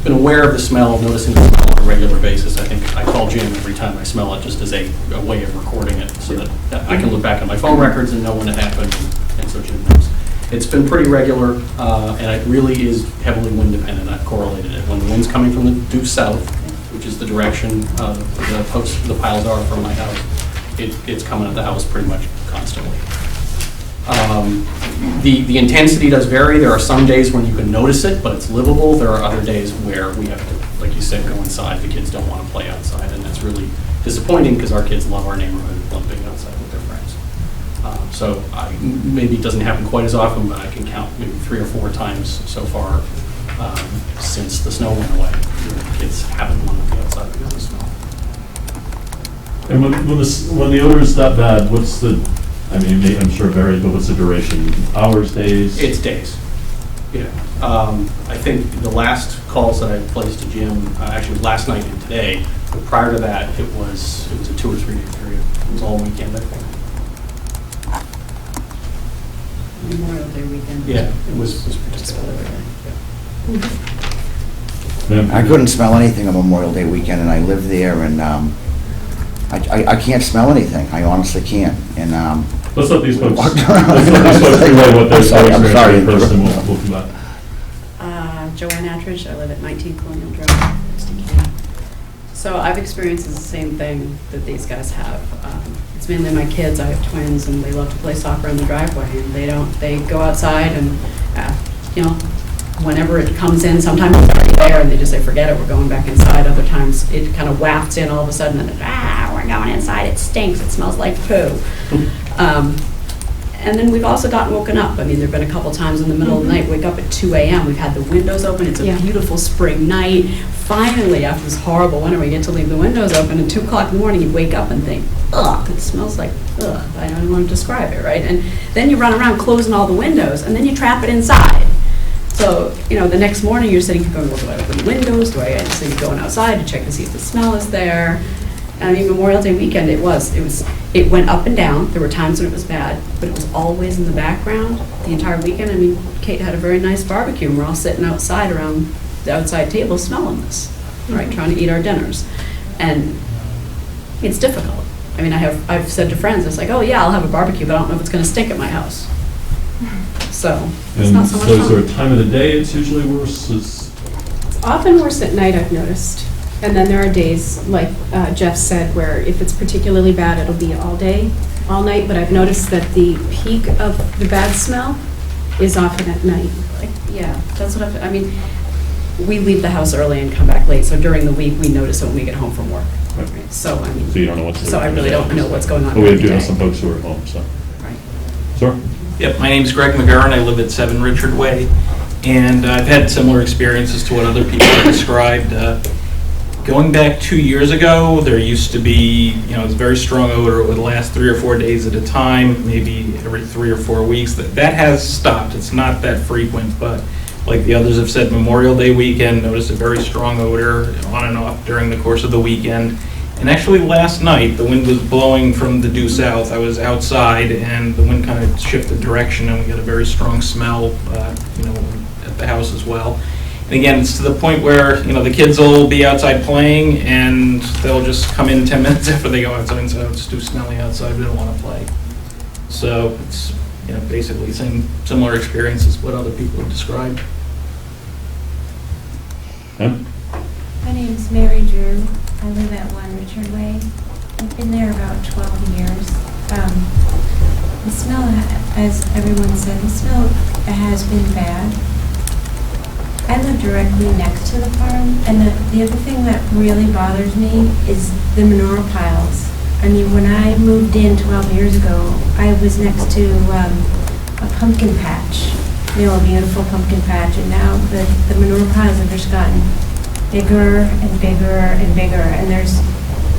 been aware of the smell, noticing the smell on a regular basis. I think I call Jim every time I smell it, just as a way of recording it, so that I can look back on my phone records and know when it happened, and so Jim knows. It's been pretty regular, and it really is heavily wind dependent. I've correlated it. When the wind's coming from the due south, which is the direction the piles are from my house, it's coming at the house pretty much constantly. The intensity does vary. There are some days when you can notice it, but it's livable. There are other days where we have to, like you said, go inside. The kids don't want to play outside, and that's really disappointing because our kids love our neighborhood and love being outside with their friends. So maybe it doesn't happen quite as often, but I can count maybe 3 or 4 times so far since the snow went away. The kids haven't wanted to be outside because of the snow.
And when the odor is that bad, what's the, I'm sure it varies, but what's the duration? Hours, days?
It's days. Yeah. I think the last calls that I placed to Jim, actually last night and today, but prior to that, it was a 2 or 3 day period. It was all weekend, I think.
Memorial Day weekend.
Yeah, it was particularly. Yeah.
I couldn't smell anything on Memorial Day weekend, and I live there, and I can't smell anything. I honestly can't. And
Let's let these folks,
Walked
let's
around.
let these folks relay what they're
Sorry, I'm sorry.
experiencing first, and we'll come back.
Joanne Attridge, I live at 19 Colonial Drive, Kingston. So I've experienced the same thing that these guys have. It's mainly my kids. I have twins, and they love to play soccer in the driveway, and they go outside, and whenever it comes in, sometimes it's already there, and they just say, forget it, we're going back inside. Other times, it kind of wafts in all of a sudden, and we're going inside, it stinks, it smells like poo. And then we've also gotten woken up. There've been a couple times in the middle of the night, wake up at 2 a.m., we've had the windows open, it's a beautiful spring night. Finally, after this horrible winter, we get to leave the windows open, and 2 o'clock in the morning, you wake up and think, ugh, it smells like, ugh, I don't want to describe it, right? And then you run around closing all the windows, and then you trap it inside. So, the next morning, you're sitting here going, well, do I open the windows? So you're going outside to check to see if the smell is there. Memorial Day weekend, it went up and down. There were times when it was bad, but it was always in the background the entire weekend. Kate had a very nice barbecue, and we're all sitting outside around the outside table smelling this, right, trying to eat our dinners. And it's difficult. I've said to friends, it's like, oh yeah, I'll have a barbecue, but I don't know if it's going to stink at my house. So, it's not so much
So is there a
fun.
time of the day it's usually worse?
It's often worse at night, I've noticed. And then there are days, like Jeff said, where if it's particularly bad, it'll be all day, all night. But I've noticed that the peak of the bad smell is often at night.
Yeah, that's what we leave the house early and come back late, so during the week, we notice it when we get home from work.
Right.
Right? So,
So you don't know what's.
So I really don't know what's going on.
But we
during
do
the
have
day.
some folks who are at home, so.
Right.
Sir?
Yep, my name's Greg McGurran. I live at 7 Richard Way, and I've had similar experiences to what other people have described. Going back 2 years ago, there used to be, it's a very strong odor. It would last 3 or 4 days at a time, maybe every 3 or 4 weeks. That has stopped. It's not that frequent, but like the others have said, Memorial Day weekend, noticed a very strong odor on and off during the course of the weekend. And actually last night, the wind was blowing from the due south. I was outside, and the wind kind of shifted direction, and we got a very strong smell, at the house as well. And again, it's to the point where, the kids will be outside playing, and they'll just come in 10 minutes after they go outside and say, oh, it's too smelly outside, we don't want to play. So it's, basically similar experience as what other people have described.
Em?
My name's Mary Drew. I live at 1 Richard Way. I've been there about 12 years. The smell, as everyone said, the smell has been bad. I live directly next to the farm, and the other thing that really bothers me is the manure piles. I mean, when I moved in 12 years ago, I was next to a pumpkin patch, a beautiful pumpkin patch, and now the manure piles have just gotten bigger and bigger and bigger, and there's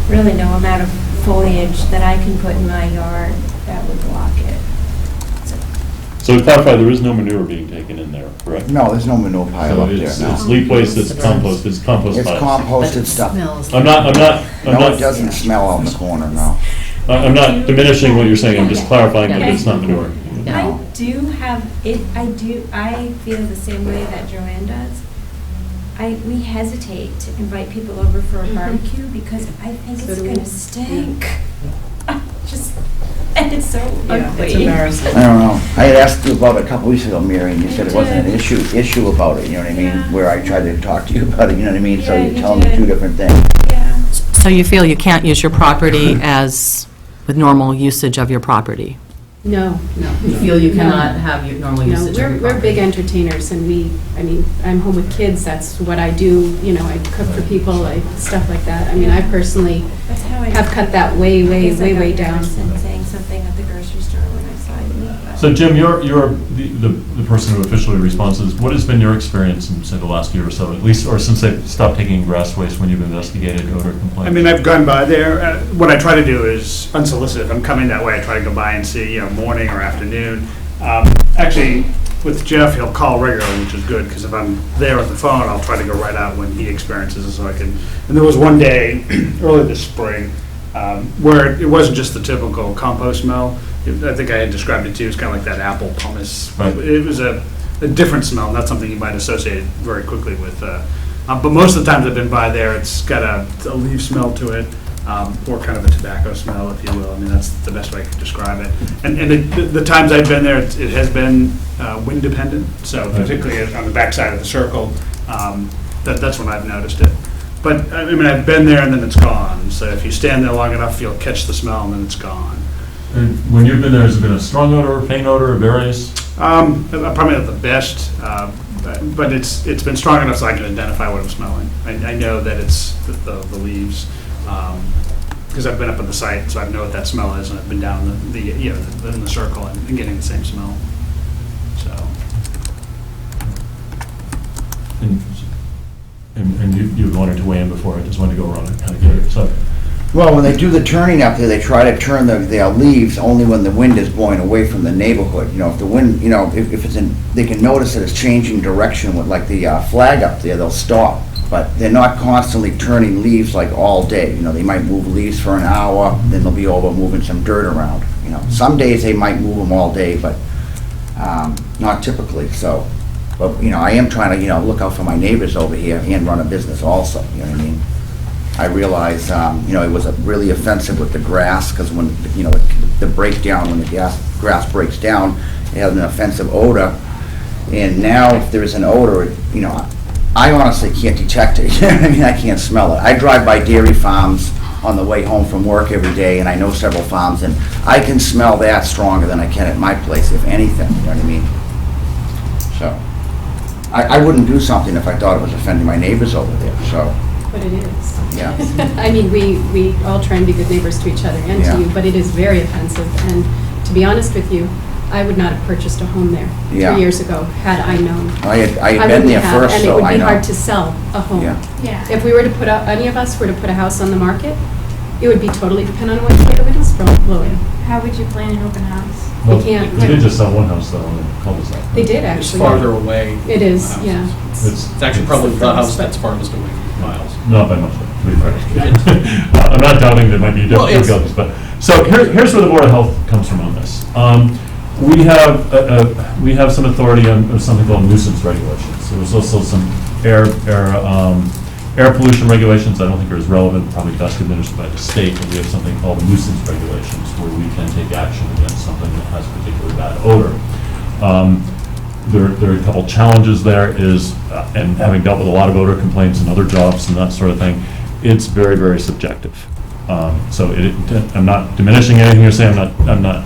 really no amount of foliage that I can put in my yard that would block it.
So to clarify, there is no manure being taken in there, correct?
No, there's no manure pile
So
up there,
it's
no.
leaf waste, it's compost piles.
It's composted stuff.
I'm not,
No, it doesn't smell out in the corner, no.
I'm not diminishing what you're saying, I'm just clarifying that it's not manure.
I do have it. I feel the same way that Joanne does. We hesitate to invite people over for a barbecue because I think
So
it's
do we.
going to stink. And it's so
Yeah,
ugly.
it's embarrassing.
I don't know. I had asked you about it a couple weeks ago, Mary, and you said it wasn't an issue about it, you know what I mean?
Yeah.
Where I tried to talk to you about it, you know what I mean? So
Yeah,
you're
you
telling me
did.
two different things.
Yeah.
So you feel you can't use your property as, with normal usage of your property?
No,
You feel you
No.
cannot have your normal
no,
usage of your
we're
property?
big entertainers, and I'm home with kids, that's what I do, I cook for people, stuff like that. I mean, I personally
That's how I
have cut that way, way down.
Saying something at the grocery store when I saw you. but-
So Jim, you're the person who officially responds to this. What has been your experience in, say, the last year or so, at least, or since they've stopped taking grass waste when you've investigated odor complaints?
I mean, I've gone by there. What I try to do is unsolicited. If I'm coming that way, I try to go by and see, morning or afternoon. Actually, with Jeff, he'll call regularly, which is good, because if I'm there at the phone, I'll try to go right out when he experiences it, so I can. And there was one day, early this spring, where it wasn't just the typical compost smell. I think I had described it to you, it's kind of like that apple pumice.
Right.
It was a different smell, not something you might associate very quickly with. But most of the times I've been by there, it's got a leaf smell to it, or kind of a tobacco smell, if you will. I mean, that's the best way I could describe it. And the times I've been there, it has been wind dependent, so particularly on the backside of the circle, that's when I've noticed it. But, I mean, I've been there and then it's gone. So if you stand there long enough, you'll catch the smell and then it's gone.
And when you've been there, has it been a strong odor, faint odor, or various?
Probably not the best, but it's been strong enough so I can identify what I'm smelling. I know that it's the leaves, because I've been up at the site, so I know what that smell is, and I've been down in the circle and getting the same smell. So,
And you wanted to weigh in before, I just wanted to go around and kind of get it, so.
Well, when they do the turning up there, they try to turn their leaves only when the wind is blowing away from the neighborhood. If the wind, if it's they can notice that it's changing direction with like the flag up there, they'll stop. But they're not constantly turning leaves like all day. They might move leaves for an hour, then they'll be over moving some dirt around. Some days they might move them all day, but not typically, so. But, I am trying to, look out for my neighbors over here and run a business also, you know what I mean? I realize, it was really offensive with the grass, because when, the breakdown, when the grass breaks down, it has an offensive odor. And now, if there's an odor, I honestly can't detect it. I mean, I can't smell it. I drive by dairy farms on the way home from work every day, and I know several farms, and I can smell that stronger than I can at my place, if anything, you know what I mean? So, I wouldn't do something if I thought it was offending my neighbors over there, so,
But it is.
yeah.
I mean, we all try and be good neighbors to each other and
Yeah.
to you, but it is very offensive. And to be honest with you, I would not have purchased a home there
Yeah.
3 years ago had I known.
I had been
wouldn't
there
have,
first,
and
so I
it would be
know.
hard to sell a home.
Yeah.
Yeah.
If we were to put out, any of us were to put a house on the market, it would be totally dependent on what state the wind is blowing.
How would you plan an open house?
We can't.
We did just sell one house, though, in the cul-de-sac.
They did
It's
actually.
farther away.
It is,
from the
yeah.
houses.
It's
It's actually probably
It's
the
the
house
first,
that's farthest away from Miles.
not by much, to be fair. I'm not doubting there might be
Well,
different
it's-
difficulties, but, so here's where the Board of Health comes from on this. We have some authority on something called nuisance regulations. There was also some air pollution regulations, I don't think are as relevant, probably best administered by the state, and we have something called nuisance regulations, where we can take action against something that has particularly bad odor. There are a couple challenges there is, and having dealt with a lot of odor complaints and other jobs and that sort of thing, it's very, very subjective. So I'm not diminishing anything you're saying, I'm not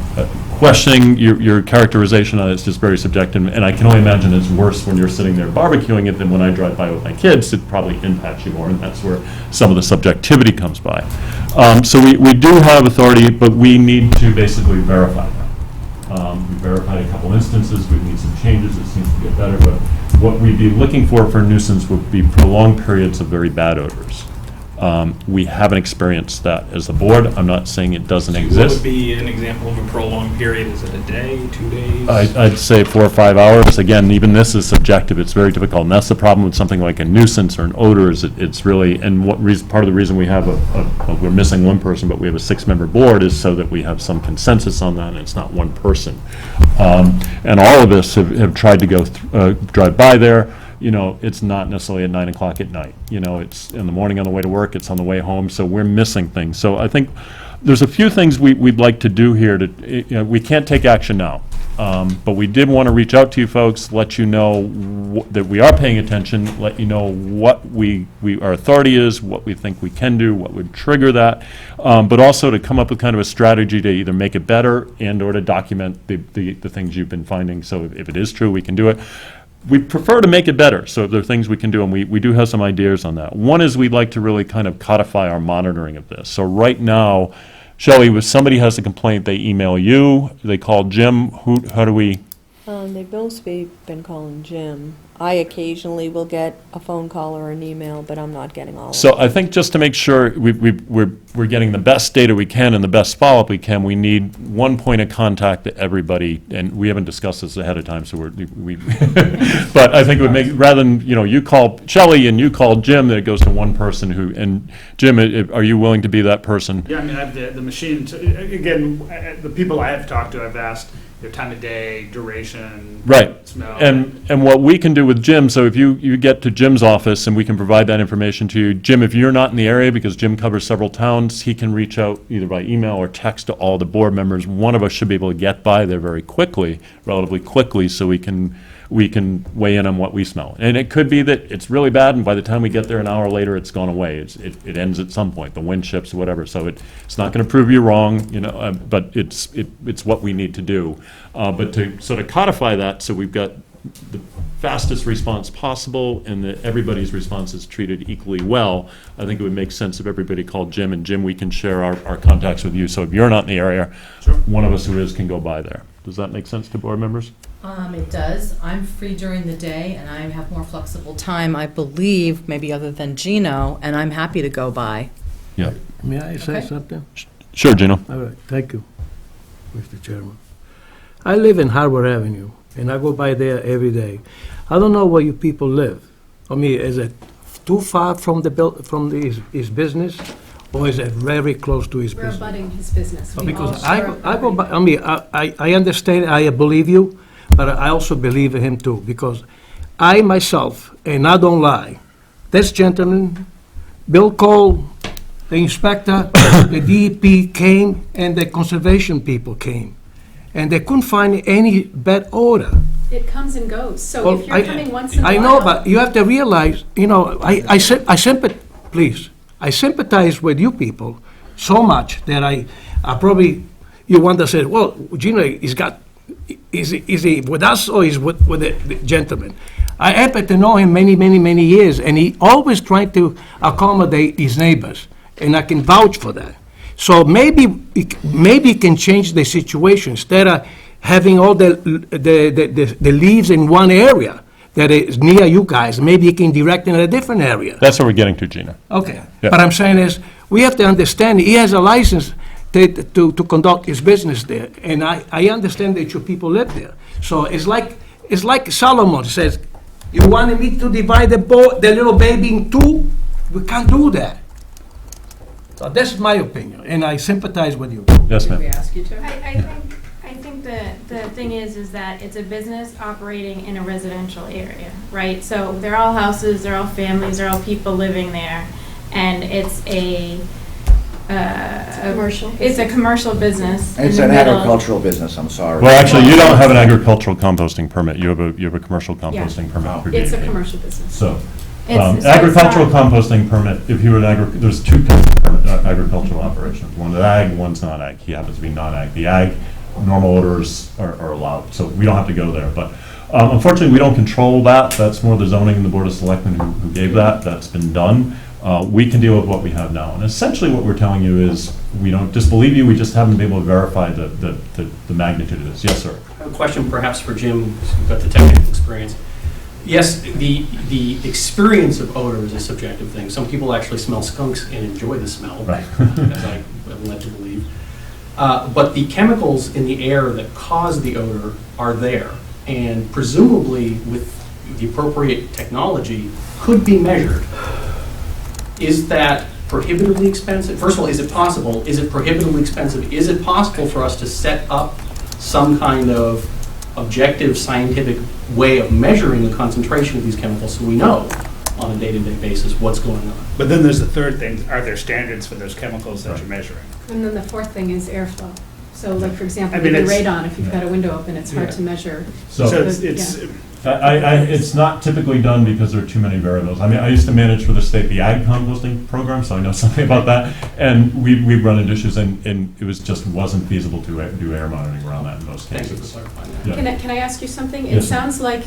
questioning your characterization of it, it's just very subjective, and I can only imagine it's worse when you're sitting there barbecuing it than when I drive by with my kids. It probably impacts you more, and that's where some of the subjectivity comes by. So we do have authority, but we need to basically verify that. We verified a couple instances, we need some changes, it seems to get better, but what we'd be looking for nuisance would be prolonged periods of very bad odors. We haven't experienced that as a board. I'm not saying it doesn't
What
exist.
would be an example of a prolonged period? Is it a day, 2 days?
I'd say 4 or 5 hours. Again, even this is subjective. It's very difficult. And that's the problem with something like a nuisance or an odor is it's really, and part of the reason we have we're missing one person, but we have a 6-member board is so that we have some consensus on that and it's not one person. And all of us have tried to go drive by there. You know, it's not necessarily at 9 o'clock at night. You know, it's in the morning on the way to work, it's on the way home, so we're missing things. So I think there's a few things we'd like to do here we can't take action now. But we did want to reach out to you folks, let you know that we are paying attention, let you know what our authority is, what we think we can do, what would trigger that, but also to come up with kind of a strategy to either make it better and or to document the things you've been finding. So if it is true, we can do it. We prefer to make it better, so if there are things we can do, and we do have some ideas on that. One is we'd like to really kind of codify our monitoring of this. So right now, Shelley, if somebody has a complaint, they email you, they call Jim, how do we?
They've mostly been calling Jim. I occasionally will get a phone call or an email, but I'm not getting all of it.
So I think just to make sure we're getting the best data we can and the best follow-up we can, we need one point of contact to everybody, and we haven't discussed this ahead of time, so but I think it would make, rather than, you call Shelley and you call Jim, that it goes to one person and Jim, are you willing to be that person?
Yeah, I mean, I have the machine, again, the people I have talked to, I've asked their time of day, duration,
Right.
smell.
And what we can do with Jim, so if you get to Jim's office and we can provide that information to you, Jim, if you're not in the area, because Jim covers several towns, he can reach out either by email or text to all the board members. One of us should be able to get by there very quickly, relatively quickly, so we can weigh in on what we smell. And it could be that it's really bad, and by the time we get there an hour later, it's gone away. It ends at some point, the wind shifts or whatever. So it's not going to prove you wrong, but it's what we need to do. But to sort of codify that, so we've got the fastest response possible and that everybody's response is treated equally well, I think it would make sense if everybody called Jim, and Jim, we can share our contacts with you. So if you're not in the area, one of us who is can go by there. Does that make sense to board members?
It does. I'm free during the day, and I have more flexible time, I believe, maybe other than Gino, and I'm happy to go by.
Yeah.
May I say
Okay.
something?
Sure, Gino.
All right, thank you, Mr. Chairman. I live in Harbor Avenue, and I go by there every day. I don't know where you people live. I mean, is it too far from his business, or is it very close to his
We're
business?
abutting his business. We all
Because
share a
I go by,
property.
I understand, I believe you, but I also believe in him too, because I myself, and I don't lie, this gentleman, Bill Cole, the inspector, the DEP came, and the conservation people came, and they couldn't find any bad odor.
It comes and goes, so
Well,
if you're coming once in a while.
I know, but you have to realize, I sympathize with you people so much that I probably, you want to say, well, Gino, is he with us or is with the gentleman? I happen to know him many years, and he always tried to accommodate his neighbors, and I can vouch for that. So maybe he can change the situation instead of having all the leaves in one area that is near you guys. Maybe he can direct in a different area.
That's what we're getting to, Gina.
Okay.
Yeah.
But I'm saying is, we have to understand, he has a license to conduct his business there, and I understand that your people live there. So it's like Solomon says, you wanted me to divide the little baby in two? We can't do that. So that's my opinion, and I sympathize with you.
Yes,
Did we
ma'am.
ask you to?
I think the thing is that it's a business operating in a residential area, right? So they're all houses, they're all families, they're all people living there, and it's a
Commercial?
It's a commercial business. in
It's
the
an
middle.
agricultural business, I'm sorry.
Well, actually, you don't have an agricultural composting permit. You have a commercial composting permit for
It's a
DEP.
commercial business.
So,
It's- so
agricultural
it's not-
composting permit, if you were there's two kinds of agricultural operations. One's ag, one's non-ag. He happens to be non-ag. The ag, normal odors are allowed, so we don't have to go there. But unfortunately, we don't control that. That's more the zoning and the Board of Selectmen who gave that. That's been done. We can deal with what we have now. And essentially what we're telling you is, we don't disbelieve you, we just haven't been able to verify the magnitude of this. Yes, sir.
A question perhaps for Jim, who's got the technical experience. Yes, the experience of odor is a subjective thing. Some people actually smell skunks and enjoy the smell,
Right.
as I am led to believe. But the chemicals in the air that cause the odor are there, and presumably with the appropriate technology could be measured. Is that prohibitively expensive? First of all, is it possible? Is it prohibitively expensive? Is it possible for us to set up some kind of objective scientific way of measuring the concentration of these chemicals so we know on a day-to-day basis what's going on?
But then there's the third thing, are there standards for those chemicals that you're measuring?
And then the fourth thing is airflow. So like, for example,
I mean,
with the
it's-
radon, if you've got a window open, it's hard to measure.
So
it's,
it's not typically done because there are too many variables. I mean, I used to manage for the state the ag composting program, so I know something about that. And we've run into issues, and it was just wasn't feasible to do air monitoring around that in most
Thank you for
cases.
clarifying that.
Yeah.
Can I ask you something? It
Yes, ma'am.
sounds like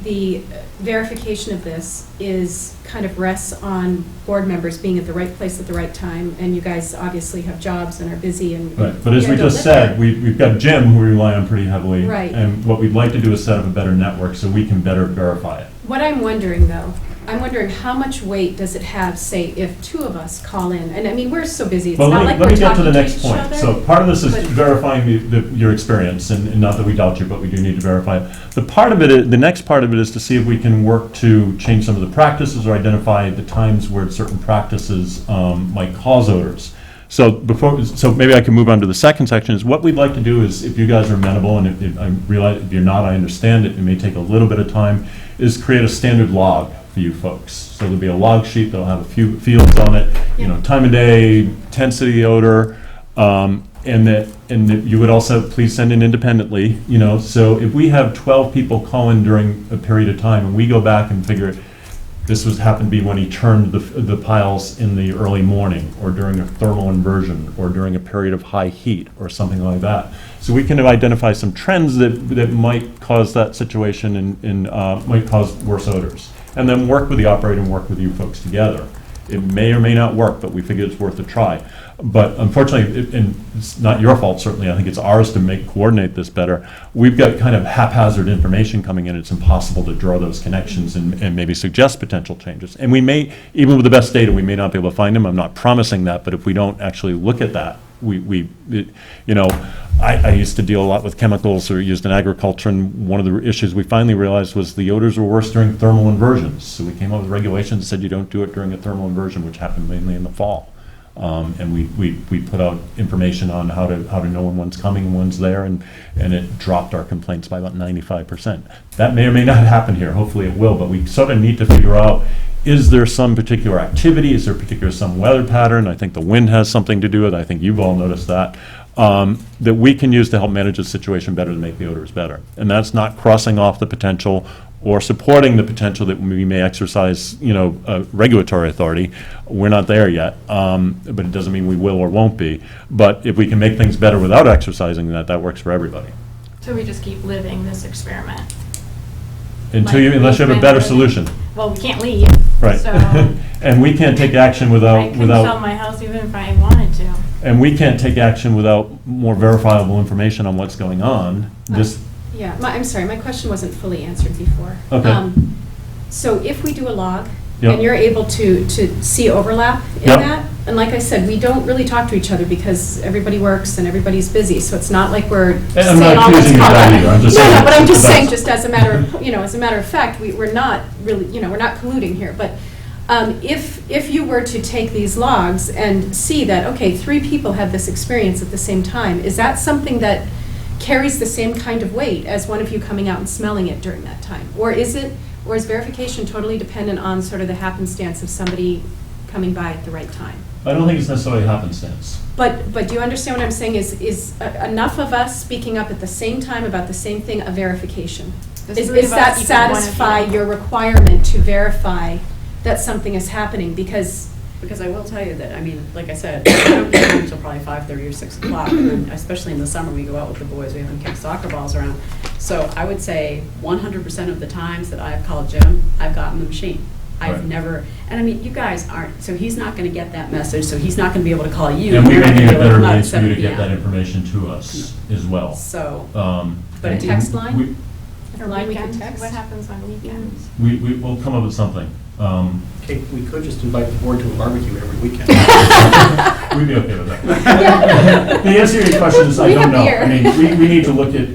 the verification of this is kind of rests on board members being at the right place at the right time, and you guys obviously have jobs and are busy and.
Right, but as we
you don't
just
live
said,
there.
we've got Jim, who we rely on pretty heavily.
Right.
And what we'd like to do is set up a better network so we can better verify it.
What I'm wondering, though, I'm wondering how much weight does it have, say, if two of us call in? And I mean, we're so busy, it's
Well,
not
let
like
me
we're
get to
talking
the
to
next
each
point.
other.
So part of this is
but-
verifying your experience, and not that we doubt you, but we do need to verify it. The next part of it is to see if we can work to change some of the practices or identify the times where certain practices might cause odors. So maybe I can move on to the second section, is what we'd like to do is, if you guys are amenable, and if I realize, if you're not, I understand it may take a little bit of time, is create a standard log for you folks. So there'll be a log sheet that'll have a few fields on it, time of day, intensity, odor, and that you would also please send in independently, so if we have 12 people call in during a period of time, and we go back and figure this happened to be when he turned the piles in the early morning, or during a thermal inversion, or during a period of high heat, or something like that. So we can identify some trends that might cause that situation and might cause worse odors. And then work with the operator and work with you folks together. It may or may not work, but we figured it's worth a try. But unfortunately, and it's not your fault certainly, I think it's ours to coordinate this better. We've got kind of haphazard information coming in. It's impossible to draw those connections and maybe suggest potential changes. And we may, even with the best data, we may not be able to find them. I'm not promising that, but if we don't actually look at that, I used to deal a lot with chemicals that are used in agriculture, and one of the issues we finally realized was the odors were worse during thermal inversions. So we came up with regulations that said you don't do it during a thermal inversion, which happened mainly in the fall. And we put out information on how to know when one's coming and one's there, and it dropped our complaints by about 95%. That may or may not happen here. Hopefully it will, but we sort of need to figure out, is there some particular activity? Is there some weather pattern? I think the wind has something to do with it. I think you've all noticed that. That we can use to help manage the situation better, to make the odors better. And that's not crossing off the potential or supporting the potential that we may exercise, regulatory authority. We're not there yet, but it doesn't mean we will or won't be. But if we can make things better without exercising that works for everybody.
So we just keep living this experiment.
Unless you have a better solution.
Well, we can't leave.
Right.
So
And we can't take action
I couldn't sell my house even if I wanted to.
and we can't take action without more verifiable information on what's going on.
Yeah, I'm sorry, my question wasn't fully answered before.
Okay.
So if we do a log,
Yep.
and you're able to see overlap in
Yep.
that, and like I said, we don't really talk to each other because everybody works and everybody's busy, so it's not like we're
I'm
saying
not
all this
accusing you of that either. I'm just saying
No, but I'm just
that's-
saying, just as a matter of, as a matter of fact, we're not really, we're not colluding here, but if you were to take these logs and see that, okay, 3 people have this experience at the same time, is that something that carries the same kind of weight as one of you coming out and smelling it during that time? Or is verification totally dependent on sort of the happenstance of somebody coming by at the right time?
I don't think it's necessarily happenstance.
But do you understand what I'm saying? Is enough of us speaking up at the same time about the same thing a verification? Is that satisfy your requirement to verify that something is happening? Because
I will tell you that, I mean, like I said, I don't get home until probably 5:30 or 6 o'clock, and then especially in the summer, we go out with the boys, we have them kick soccer balls around. So I would say 100% of the times that I've called Jim, I've gotten the machine. I've
Right.
never, and I mean, you guys aren't, so he's not gonna get that message, so he's not gonna be able to call you.
And we
You're
may
not
need
gonna
a
be able
better
come out at
means for you
7
to get that
p.m.
information to us as well.
So,
But a text line?
we-
Or line we can
Weekends?
text?
What happens on weekends?
We'll come up with something.
Okay, we could just invite the board to a barbecue every weekend.
We'd be okay with that. The answer to your question is, I
We
don't
have
know.
beer.
I mean, we need to look at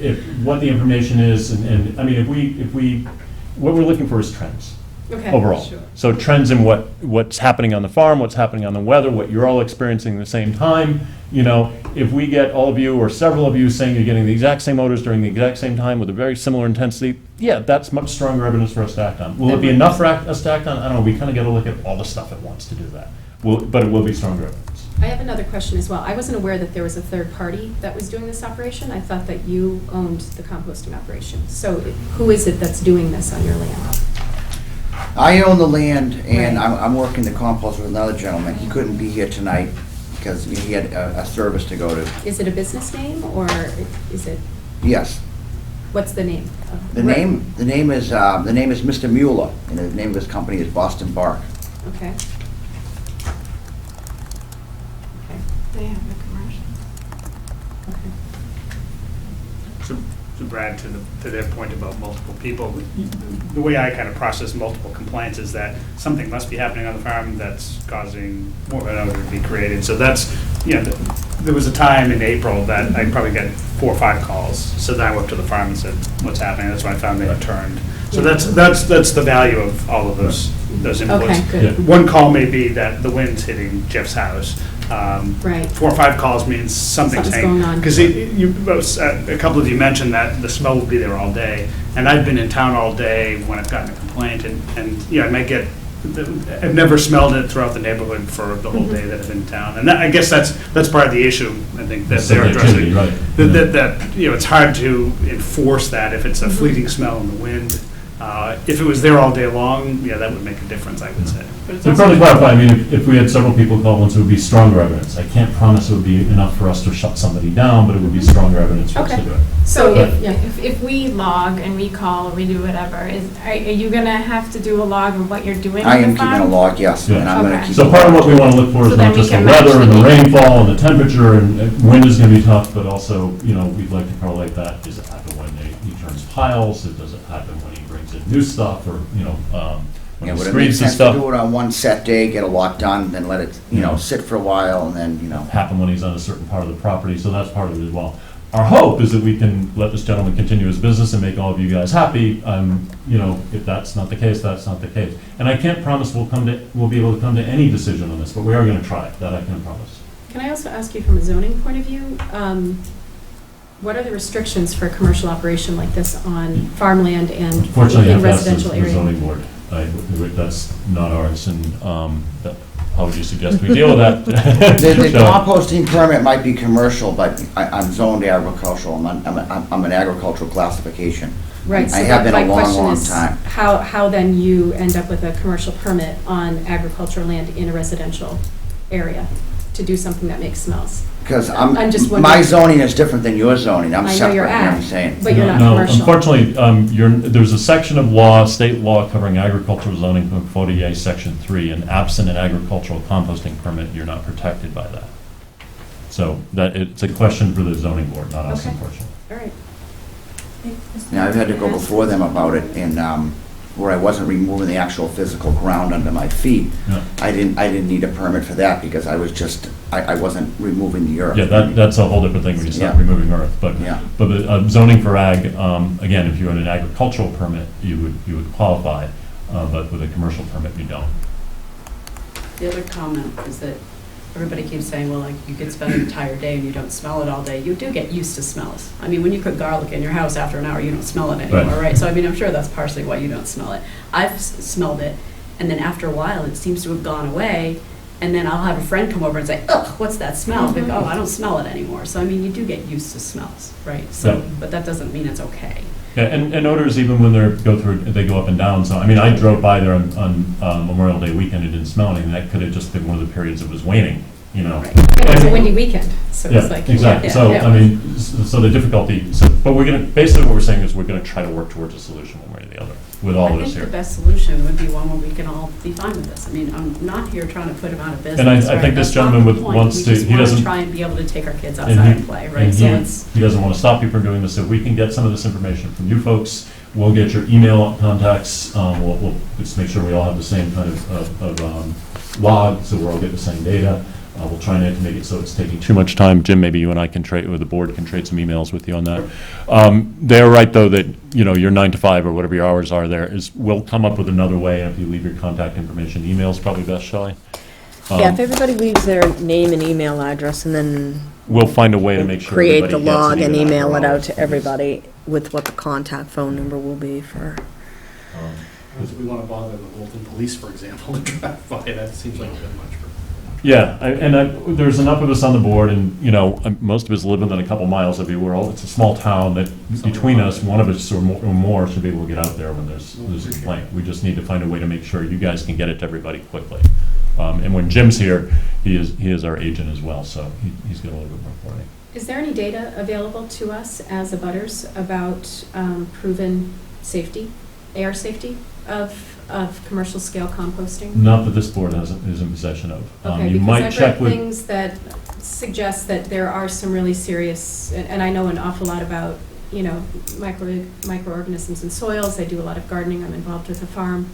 what the information is, and, I mean, if we, what we're looking for is trends.
Okay.
Overall.
Sure.
So trends in what's happening on the farm, what's happening on the weather, what you're all experiencing at the same time. You know, if we get all of you or several of you saying you're getting the exact same odors during the exact same time with a very similar intensity, yeah, that's much stronger evidence for us to act on. Will it be enough for us to act on? I don't know, we kind of got to look at all the stuff at once to do that. But it will be stronger evidence.
I have another question as well. I wasn't aware that there was a third party that was doing this operation. I thought that you owned the composting operation. So who is it that's doing this on your land?
I own the land, and
Right.
I'm working the compost with another gentleman. He couldn't be here tonight because he had a service to go to.
Is it a business name or is it,
Yes.
what's the name?
The name is Mr. Mueller, and the name of his company is Boston Bark.
Okay. Okay.
They have a commercial.
Okay.
So Brad, to their point about multiple people, the way I kind of process multiple complaints is that something must be happening on the farm that's causing more of an odor to be created. So that's, you know, there was a time in April that I probably got 4 or 5 calls. So then I went to the farm and said, what's happening? That's when I found they had turned. So that's the value of all of those inputs.
Okay, good.
One call may be that the wind's hitting Jeff's house.
Right.
4 or 5 calls means something's
Something's going on.
Because a couple of you mentioned that the smell will be there all day, and I've been in town all day when I've gotten a complaint, and you know, I might get, I've never smelled it throughout the neighborhood for the whole day that I've been in town, and I guess that's part of the issue, I think, that they're addressing.
Right.
That, you know, it's hard to enforce that if it's a fleeting smell in the wind. If it was there all day long, yeah, that would make a difference, I would say.
To further clarify, I mean, if we had several people call once, it would be stronger evidence. I can't promise it would be enough for us to shut somebody down, but it would be stronger evidence for us to
Okay.
do it.
So
But-
if we log and we call or we do whatever, are you gonna have to do a log of what you're doing
I
on
am
the
keeping a
farm?
log, yes, and I'm gonna
Okay.
keep.
So part of what we want to look for
So
is
then
not
we
just the
can match
weather and the
the-
rainfall and the temperature, and wind is going to be tough, but also, you know, we'd like to correlate that. Does it happen when he turns piles? Does it happen when he brings in new stuff, or, you know, when
Yeah,
he
would it make
screens and
sense to
stuff?
do it on one set day, get a lot done, then let it, you know, sit for a while, and then, you know.
Happen when he's on a certain part of the property, so that's part of it as well. Our hope is that we can let this gentleman continue his business and make all of you guys happy. You know, if that's not the case, that's not the case. And I can't promise we'll be able to come to any decision on this, but we are gonna try, that I can promise.
Can I also ask you from a zoning point of view, what are the restrictions for a commercial operation like this on farmland and
Unfortunately, you
in
have to ask the
residential area?
zoning board. That's not ours, and how would you suggest we deal with that?
The
So-
composting permit might be commercial, but I'm zoned agricultural, I'm an agricultural classification.
Right,
I
so
have been a
my
long,
question
long
is,
time.
how then you end up with a commercial permit on agricultural land in a residential area to do something that makes smells?
Because
I'm just
my
wondering-
zoning is different than your zoning, I'm
I know
separate, you
you're
know what I'm
ag,
saying?
but you're not
No,
commercial.
unfortunately, there's a section of law, state law covering agricultural zoning, 40A Section 3, and absent an agricultural composting permit, you're not protected by that. So it's a question for the zoning board, not us,
Okay.
unfortunately.
All right.
Now, I've had to go before them about it, and where I wasn't removing the actual physical ground under my feet.
Yeah.
I didn't need a permit for that, because I was just, I wasn't removing the earth.
Yeah, that's a whole different thing when you start
Yeah.
removing earth, but
Yeah.
zoning for ag, again, if you're in an agricultural permit, you would qualify, but with a commercial permit, you don't.
The other comment is that everybody keeps saying, well, like, you could spend an entire day and you don't smell it all day. You do get used to smells. I mean, when you cook garlic in your house after an hour, you don't smell it anymore, right? So, I mean, I'm sure that's partially why you don't smell it. I've smelled it, and then after a while, it seems to have gone away, and then I'll have a friend come over and say, ugh, what's that smell? They go, oh, I don't smell it anymore. So, I mean, you do get used to smells, right? So,
Yeah.
but that doesn't mean it's okay.
Yeah, and odors, even when they go up and down, so, I mean, I drove by there on Memorial Day weekend, it didn't smell anything, that could have just been one of the periods it was waning, you know?
Right.
It was a windy weekend, so it's like.
Exactly,
yeah,
so,
yeah.
I mean, so the difficulty, but we're gonna, basically what we're saying is we're gonna try to work towards a solution one way or the other, with all
I
this
think
here.
the best solution would be one where we can all be fine with this. I mean, I'm not here trying to put him out of business.
And I
right?
think this
That's not
gentleman
the point.
wants to, he
We just
doesn't.
want to try and be able to take our kids outside and play, right? So it's,
He doesn't want to stop you from doing this, so if we can get some of this information from you folks, we'll get your email contacts, we'll just make sure we all have the same kind of log, so we're all getting the same data. We'll try not to make it so it's taking too much time. Jim, maybe you and I can trade, or the board can trade some emails with you on that. They're right, though, that, you know, your 9 to 5 or whatever your hours are there is, we'll come up with another way, and if you leave your contact information, email's probably best, Shelley?
Yeah, if everybody leaves their name and email address, and then
We'll find a way to make sure
create
everybody
the
gets
log and
even after
email it out
hours.
to everybody with what the contact phone number will be for.
If we want to bother the Bolton Police, for example, and drive by, that seems like a bit much for.
Yeah, there's enough of us on the board, and, you know, most of us live within a couple miles of you. It's a small town that, between us, one of us or more should be able to get out there when there's a complaint. We just need to find a way to make sure you guys can get it to everybody quickly. And when Jim's here, he is our agent as well, so he's got a little bit more for you.
Is there any data available to us as abutters about proven safety, air safety of commercial scale composting?
Not that this board is in possession of.
Okay,
You
because
might
I've
check
read
with.
things that suggest that there are some really serious, and I know an awful lot about, you know, microorganisms in soils. I do a lot of gardening. I'm involved with a farm.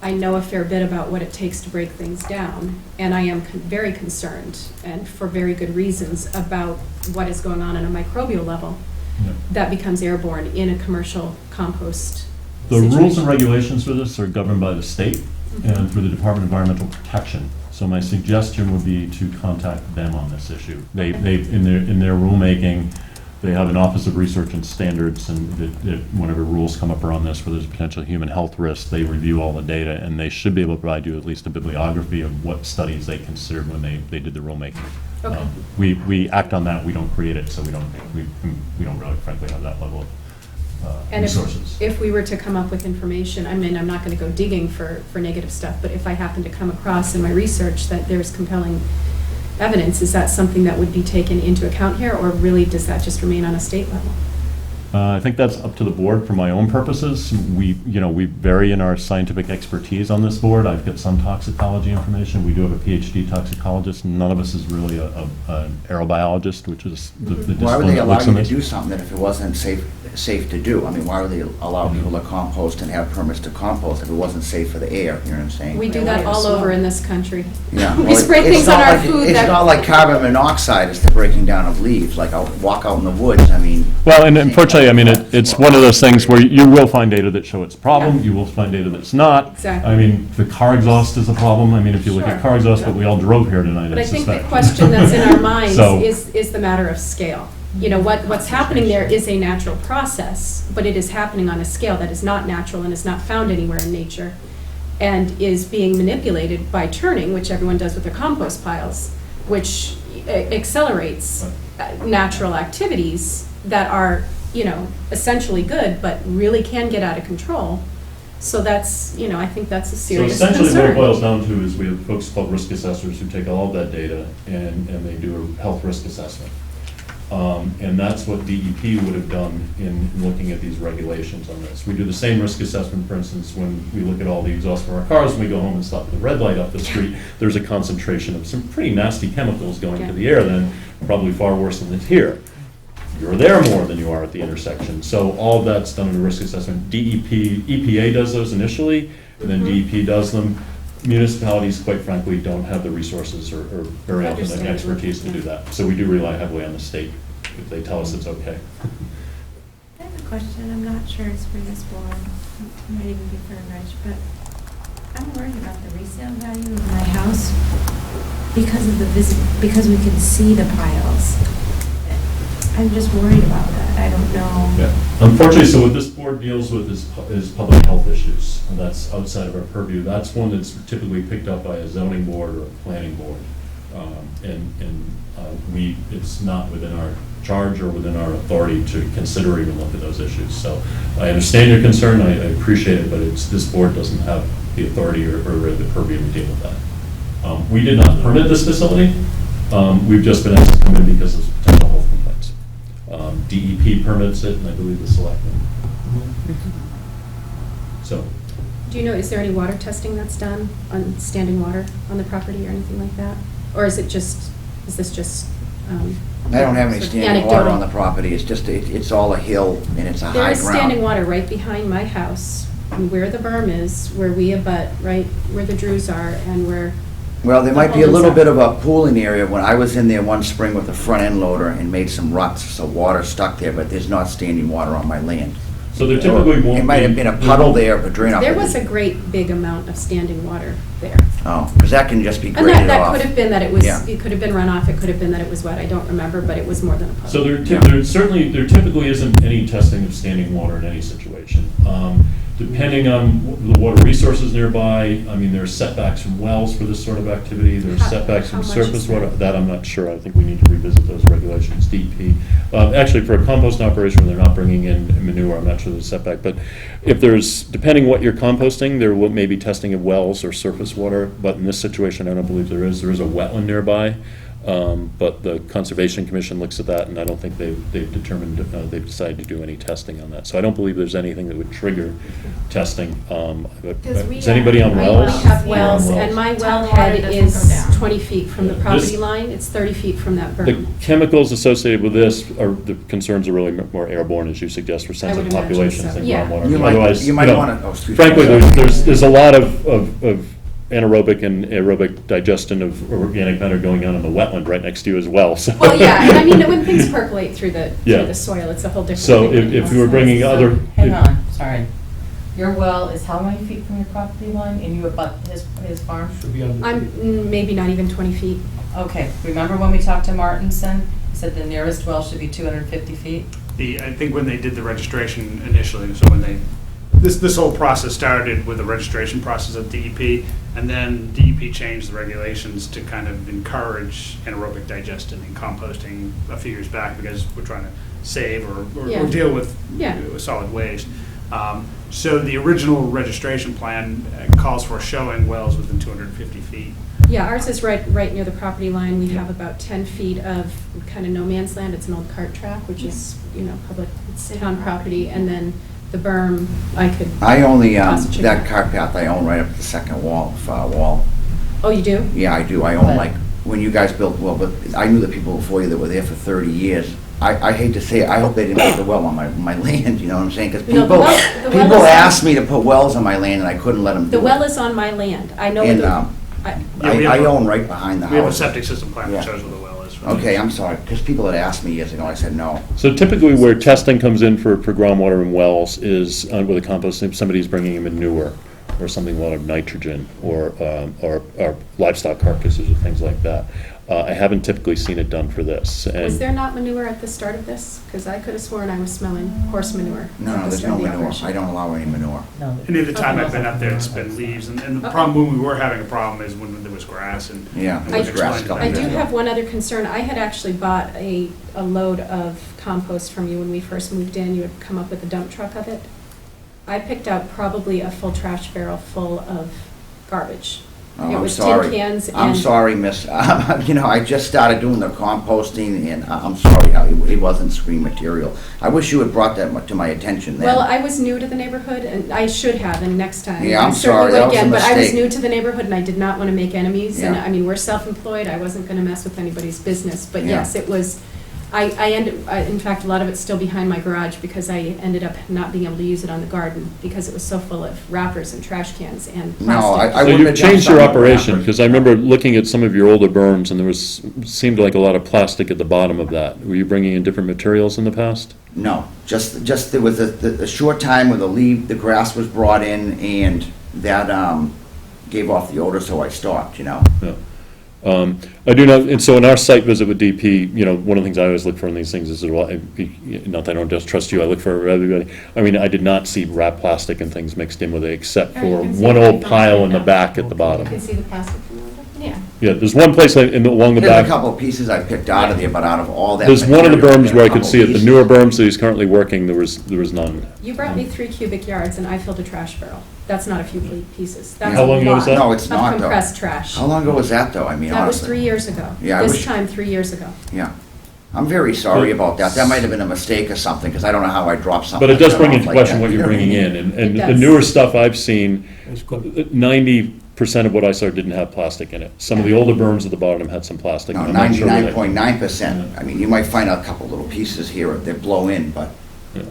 I know a fair bit about what it takes to break things down, and I am very concerned, and for very good reasons, about what is going on a microbial level
Yeah.
that becomes airborne in a commercial compost
The rules
situation.
and regulations for this are governed by the state and through the Department of Environmental Protection. So my suggestion would be to contact them on this issue. They in their rulemaking, they have an Office of Research and Standards, and whenever rules come up around this where there's a potential human health risk, they review all the data, and they should be able to provide you at least a bibliography of what studies they considered when they did the rulemaking.
Okay.
We act on that, we don't create it, so we don't really frankly have that level of
And
resources.
if we were to come up with information, I mean, I'm not going to go digging for negative stuff, but if I happen to come across in my research that there's compelling evidence, is that something that would be taken into account here, or really does that just remain on a state level?
I think that's up to the board for my own purposes. We vary in our scientific expertise on this board. I've got some toxicology information. We do have a PhD toxicologist. None of us is really an aerobiologist, which is the
Why
discipline
would they
that
allow
looks
you
in
to
this.
do something that if it wasn't safe to do? I mean, why would they allow people to compost and have permits to compost if it wasn't safe for the air, you know what I'm saying?
We do that all over in this country.
Yeah,
We
well,
spray
it's
things
not
on our
like-
food
It's
that.
not like carbon monoxide, it's the breaking down of leaves, like I'll walk out in the woods, I mean.
Well, and unfortunately, I mean, it's one of those things where you will find data that show it's a problem,
Yeah.
you will find data that's not.
Exactly.
I mean, the car exhaust is a problem. I mean, if you look
Sure.
at car exhaust, but we all drove here tonight,
But
I
I think the
suspect.
question that's in our minds
So-
is the matter of scale. You know, what's happening there is a natural process, but it is happening on a scale that is not natural and is not found anywhere in nature, and is being manipulated by turning, which everyone does with their compost piles, which accelerates natural activities that are, you know, essentially good, but really can get out of control. So that's, you know, I think that's a
So
serious
essentially, what it
concern.
boils down to is we have folks called risk assessors who take all of that data and they do a health risk assessment. And that's what DEP would have done in looking at these regulations on this. We do the same risk assessment, for instance, when we look at all the exhaust from our cars, when we go home and stop at the red light up the street, there's a concentration of some pretty nasty chemicals going to the air then, probably far worse than it's here. You're there more than you are at the intersection. So all of that's done in a risk assessment. EPA does those initially, and then DEP does them. Municipalities, quite frankly, don't have the resources or very often the expertise to do that. So we do rely heavily on the state if they tell us it's okay.
I have a question, I'm not sure it's for this board, it might even be for Rich, but I'm worried about the resale value of my house because of because we can see the piles. I'm just worried about that. I don't know.
Yeah. Unfortunately, so what this board deals with is public health issues, and that's outside of our purview. That's one that's typically picked up by a zoning board or a planning board. It's not within our charge or within our authority to consider or even look at those issues. So I understand your concern, I appreciate it, but this board doesn't have the authority or the purview to deal with that. We did not permit this facility. We've just been asked to come in because of potential health complaints. DEP permits it, and I believe the selectmen. So.
Do you know, is there any water testing that's done on standing water on the property or anything like that? Or is this just?
I don't have any
sort of
standing water
anecdotal?
on the property, it's just, it's all a hill and it's a high ground.
There is standing water right behind my house, and where the berm is, where we abut, right where the Drews are, and where.
Well, there might be a
homes
little
are.
bit of a pooling area. When I was in there one spring with a front end loader and made some ruts, so water stuck there, but there's not standing water on my land.
So there typically won't be.
It might have been a puddle there, but drain off.
There was a great big amount of standing water there.
Oh, because that can just be
And
graded
that
off.
could have been that it was,
Yeah.
it could have been runoff, it could have been that it was wet, I don't remember, but it was more than a puddle.
So there typically isn't any testing of standing water in any situation. Depending on the water resources nearby, I mean, there are setbacks from wells for this sort of activity, there's setbacks
how
from
much
surface
is
water.
that?
That I'm not sure, I think we need to revisit those regulations, DEP. Actually, for a compost operation, where they're not bringing in manure, I'm not sure there's a setback. But if there's, depending what you're composting, there may be testing of wells or surface water, but in this situation, I don't believe there is. There is a wetland nearby. But the Conservation Commission looks at that, and I don't think they've determined, they've decided to do any testing on that. So I don't believe there's anything that would trigger testing. Is anybody on wells?
We have
You're on
wells, and my
Town
wellhead
water doesn't
is
go down.
20 feet from the
Yeah,
property
this-
line, it's 30 feet from that
The
berm.
chemicals associated with this are, the concerns are really more airborne, as you suggest, for
I
sensitive
would imagine
populations
so.
than
Yeah.
groundwater.
You might-
Otherwise,
you might
know,
wanna- oh, excuse me.
frankly, there's a lot of anaerobic and aerobic digestion of organic matter going on in the wetland right next to you as well, so.
Well, yeah, and I mean, when things percolate through the
Yeah.
soil, it's a whole different
So
thing.
if you were bringing other.
Hang on, sorry. Your well is how many feet from your property line, and you abut his farm?
I'm maybe not even 20 feet.
Okay, remember when we talked to Martinson? He said the nearest well should be 250 feet?
I think when they did the registration initially, so when this whole process started with the registration process of DEP, and then DEP changed the regulations to kind of encourage anaerobic digestion and composting a few years back, because we're trying to save or
Yeah.
deal with
Yeah.
solid waste. So the original registration plan calls for showing wells within 250 feet.
Yeah, ours is right near the property line. We have about 10 feet of kind of no man's land. It's an old cart track, which is, public, it's town property. And then the berm,
I own
Toss a chicken.
that cart path I own right up to the second wall, far wall.
Oh, you do?
Yeah, I do. I own
But-
when you guys built the well, but I knew the people before you that were there for 30 years. I hate to say it, I hope they didn't put the well on my land, you know what I'm saying? Because
No, the well is
people
on-
asked me to put wells on my land and I couldn't let them do
The
it.
well is on my land. I know
And,
the,
Yeah, we
I
have a-
own right behind the
We have a
house.
septic system plan that
Yeah.
shows where the well is.
Okay, I'm sorry, because people had asked me years ago, I said no.
So typically where testing comes in for groundwater and wells is with a compost, if somebody's bringing in manure or something, a lot of nitrogen, or livestock carcasses or things like that. I haven't typically seen it done for this.
was
And
there not manure at the start of this? Because I could have sworn I was smelling horse manure.
No,
at the
there's
start
no
of the
manure.
operation.
I don't allow any manure.
No.
Any of the time
Okay.
I've been up there, it's been leaves, and the
Okay.
problem, when we were having a problem, is when there was grass and.
Yeah,
and
there was
we've
grass
explained
coming
I
that.
do
Yeah.
have one other concern. I had actually bought a load of compost from you when we first moved in. You had come up with a dump truck of it. I picked out probably a full trash barrel full of garbage.
Oh,
It
I'm
was tin
sorry.
cans
I'm
and-
sorry, miss. I just started doing the composting, and I'm sorry, it wasn't screen material. I wish you had brought that to my attention then.
Well, I was new to the neighborhood, and I should have, and next time.
Yeah,
I
I'm
certainly
sorry,
would
that was a
again, But I was
mistake.
new to the neighborhood, and I did not want to make enemies, and,
Yeah.
I mean, we're self-employed, I wasn't going to mess with anybody's business, but
Yeah.
yes, it was, in fact, a lot of it's still behind my garage, because I ended up not being able to use it on the garden, because it was so full of wrappers and trash cans and plastic.
No, I
so
wouldn't
you've
have done
changed your
something with
operation,
wrappers.
because I remember looking at some of your older berms, and seemed like a lot of plastic at the bottom of that. Were you bringing in different materials in the past?
No, just there was a short time where the grass was brought in, and that, gave off the odor, so I stopped, you know?
Yeah. I do know, and so in our site visit with DP, you know, one of the things I always look for in these things is, well, not that I don't just trust you, I look for everybody. I mean, I did not see wrap plastic and things mixed in with it, except
Oh, you
for
can see
one
it
old
right from
pile
the
in the
window.
back at the bottom.
You can see the plastic from the window?
Yeah.
Yeah, there's one place along the
There's a
back.
couple of pieces I picked out of there, but out of all that.
There's one of the
material,
berms where I
there are a
could see it, the
couple
newer
pieces.
berms that he's currently working, there was none.
You brought me 3 cubic yards and I filled a trash barrel. That's not a few pieces. That's
How
a
long ago was
lot
that?
No, it's not,
Of
though.
compressed trash.
How long ago was that, though? I mean,
That was
honestly.
3 years ago.
Yeah, I
This
wish-
time, 3 years ago.
Yeah. I'm very sorry about that. That might have been a mistake or something, because I don't know how I dropped something.
But it does
like
bring
that
into
off like
question
that,
what
you
you're
know what I
bringing
mean?
in, and
It
the
does.
newer stuff I've seen,
It's good.
90% of what I saw didn't have plastic in it. Some of the older berms at the bottom had some plastic.
No,
I'm not sure where they-
99.9%. I mean, you might find a couple little pieces here that blow in, but
Yeah.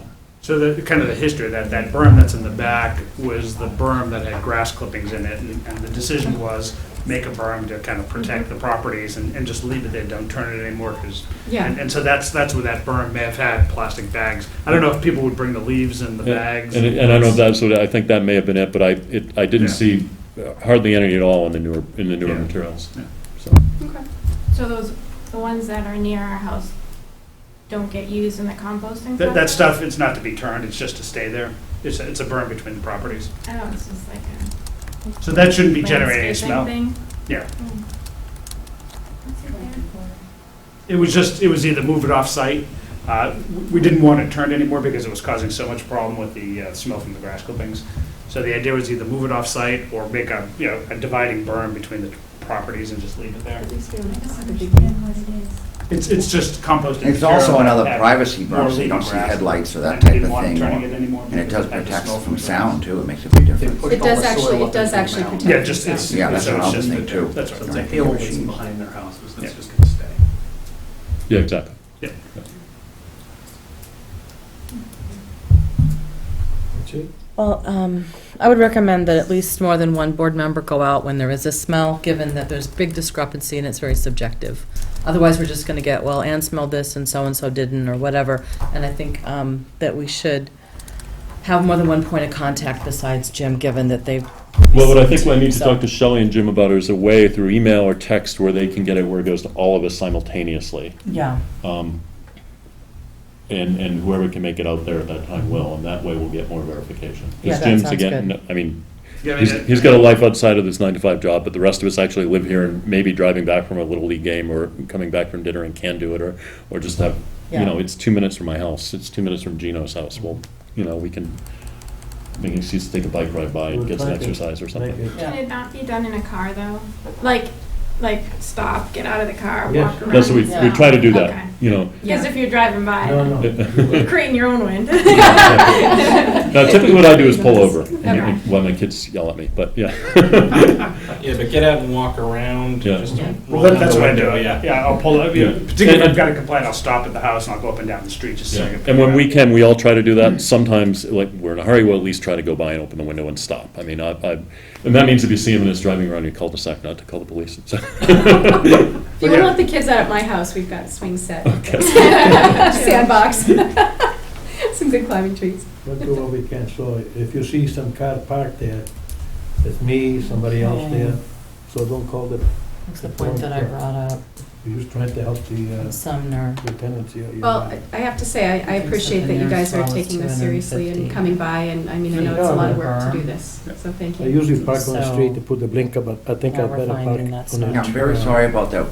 So the, kind of the history, that berm that's in the back was the berm that had grass clippings in it, and the decision was make a berm to kind of protect the properties and just leave it there, don't turn it anymore, because,
Yeah.
and so that's where that berm may have had plastic bags. I don't know if people would bring the leaves and the bags.
And I don't know if that's what, I think that may have been it, but I didn't
Yeah.
see hardly any at all in the newer
Yeah.
materials.
Yeah.
So,
Okay.
So the ones that are near our house don't get used in the composting
That
process?
stuff, it's not to be turned, it's just to stay there. It's a berm between the properties.
Oh, it's just like a
So that shouldn't be generating any
landscaping
smell.
thing?
Yeah.
Mm. That's okay.
It was either move it off-site. We didn't want it turned anymore because it was causing so much problem with the smell from the grass clippings. So the idea was either move it off-site or make a dividing berm between the properties and just leave it there.
At least we don't have to have a big
What it is.
It's just composting.
it's also
material
another
that had
privacy
more
berm, so you
leafy
don't see
grass.
headlights or that
And we
type
didn't
of
want
thing.
turning it anymore
And it does
because had the
protect
smell
from
the
sound,
grass.
too. It makes a big difference.
It does actually protect.
Yeah, just, it's.
Yeah, that's
so
what
it's
I was
just-
thinking, too.
That's right.
It's a
Right.
hill that's
Machines.
behind their houses,
Yeah.
that's just gonna stay.
yeah, exactly.
Yeah.
That's it?
Well, I would recommend that at least more than one board member go out when there is a smell, given that there's big discrepancy and it's very subjective. Otherwise, we're just going to get, well, Ann smelled this and so-and-so didn't, or whatever. And I think that we should have more than one point of contact besides Jim, given that they've.
Well, what I think I need to
So-
talk to Shelley and Jim about is a way through email or text where they can get it where it goes to all of us simultaneously.
Yeah.
And whoever can make it out there at that time will, and that way we'll get more verification. 'Cause
Yeah, that
Jim's,
sounds
again,
good.
I mean,
Yeah, I mean,
he's got a life outside of this 9-to-5 job, but the rest of us actually live here and maybe driving back from a Little League game or coming back from dinner and can do it, or just have,
Yeah.
it's 2 minutes from my house, it's 2 minutes from Gino's house. Well, we can make an excuse to take a bike ride by and
We'll
get some
try to
exercise or something.
make it-
Can it not be done in a car, though? Like stop, get out of the car,
Yes.
walk around?
That's what we
Yeah.
try to do
Okay.
that,
Because if you're driving by,
No, no.
you're creating your own wind.
Now, typically what I do is pull over,
Okay.
while my kids yell at me, but, yeah.
Yeah, but get out and walk around,
Yeah.
just don't roll
Well,
down
that's
the
what I do.
window, yeah.
Yeah, I'll pull up,
Yeah.
particularly if I've got a complaint, I'll stop at the house and I'll go up and down the street, just so I can.
And when we can, we all try to do that. Sometimes, like, we're in a hurry, we'll at least try to go by and open the window and stop. I mean, and that means if you see him and it's driving around your cul-de-sac, not to call the police.
If you want to let the kids out at my house, we've got a swing set.
Okay.
Sandbox. Some good climbing trees.
We'll do what we can, so if you see some car parked there, it's me, somebody else there, so don't call the,
That's the point that I brought up,
we're just trying to help the
Sumner.
lieutenants here.
Well, I have to say, I appreciate that you guys are taking this seriously and coming by, and I mean, I know it's a lot of work to do this, so thank
I
you.
usually park on the
So-
street to put the blinker, but I think
Now
I
we're
better park
finding that
on the.
Yeah, I'm very sorry about the,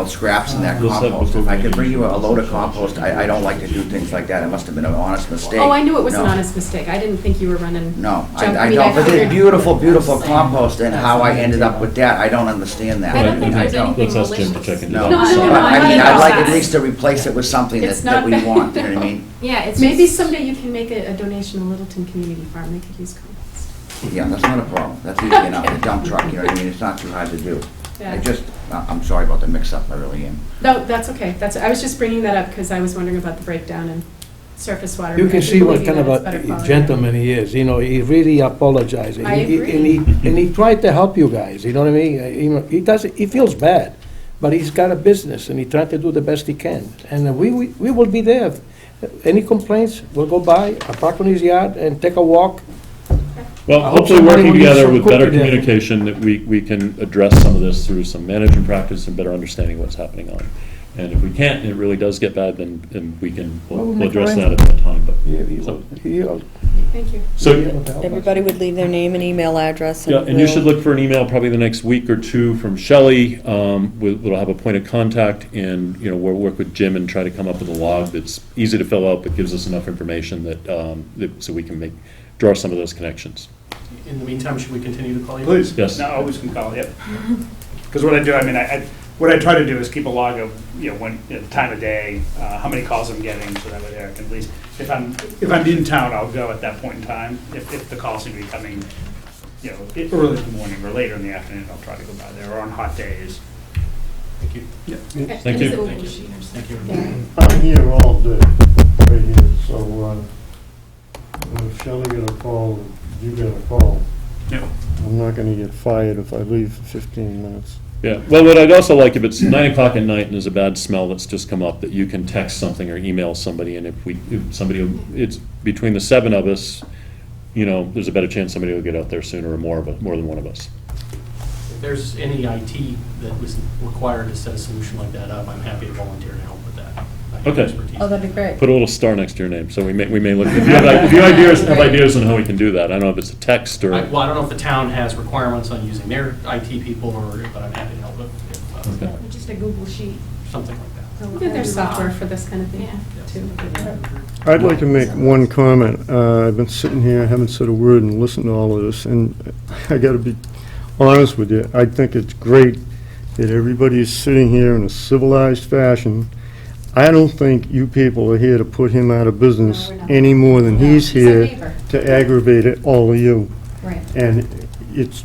scraps in that
We'll set
compost.
before
If I
we
could
can-
bring you a load of compost, I don't like to do things like that. It must have been an honest mistake.
Oh, I knew it was an
No.
honest mistake. I didn't think you were running.
No,
Jump-
I
mean,
don't, but
figured-
it's beautiful, beautiful compost, and how I ended up with that, I don't understand that.
I don't think there's
don't.
anything
Let's ask Jim to
malicious.
check into
No,
that.
No,
but I mean,
no,
I'd like
no.
at least to replace it with something
It's
that we
not-
want, you know what I mean?
Yeah, it's
Maybe
just,
someday you can make a donation to Littleton Community Farm. They could use compost.
Yeah, that's not a problem. That's easy enough, a dump truck, you know what I mean? It's not too hard to do.
Yeah.
I'm sorry about the mix-up, I really am.
No, that's okay. I was just bringing that up because I was wondering about the breakdown in surface water.
You
but I
can
do
see what
believe
kind of
that it's better
a
quality.
gentleman he is, he really apologized.
I agree.
And he tried to help you guys, you know what I mean? He feels bad, but he's got a business and he tried to do the best he can. And we will be there. Any complaints, we'll go by, park on his yard and take a walk.
Well,
I hope
hopefully
somebody
working
will use
together
some
with better
cookie there.
communication, that we can address some of this through some management practice and better understanding what's happening on it. And if we can't, and it really does get bad, then we can,
Well, we'll
we'll
make
address that
arrangements.
at that time, but.
He'll
Thank you.
So,
be able to help us.
Everybody would leave their name and email address.
yeah, and you should
we'll-
look for an email probably the next week or two from Shelley. We'll have a point of contact, and, we'll work with Jim and try to come up with a log that's easy to fill out, but gives us enough information so we can draw some of those connections.
In the meantime, should we continue to call you?
Please.
Yes.
No, always can call, yep. Because what I do, I mean, what I try to do is keep a log of, when, the time of day, how many calls I'm getting, so that way there I can at least, if I'm in town, I'll go at that point in time. If the calls seem to be coming, early in the morning or later in the afternoon, I'll try to go by there, or on hot days.
Thank you.
Thank you.
Thank you.
I'm here all day, right here, so, if Shelley got a call, you got a call,
Yep.
I'm not gonna get fired if I leave for 15 minutes.
Yeah, well, what I'd also like, if it's 9 o'clock at night and there's a bad smell that's just come up, that you can text something or email somebody, and if somebody, it's between the 7 of us, there's a better chance somebody will get out there sooner, or more than one of us.
If there's any IT that was required to set a solution like that up, I'm happy to volunteer to help with that. I have
Okay.
expertise.
Oh, that'd be great.
Put a little star next to your name, so we may look, if you have ideas on how we can do that, I don't know if it's a text or.
Well, I don't know if the town has requirements on using their IT people, but I'm happy to help if
Okay.
Just a Google sheet.
something like that.
I think there's software for this kind of thing, too.
I'd like to make one comment. I've been sitting here, I haven't said a word and listened to all of this, and I gotta be honest with you, I think it's great that everybody is sitting here in a civilized fashion. I don't think you people are here to put him out of business
No, we're not.
any more than
No,
he's
he's our
here
neighbor.
to aggravate it, all of you.
Right.
And it's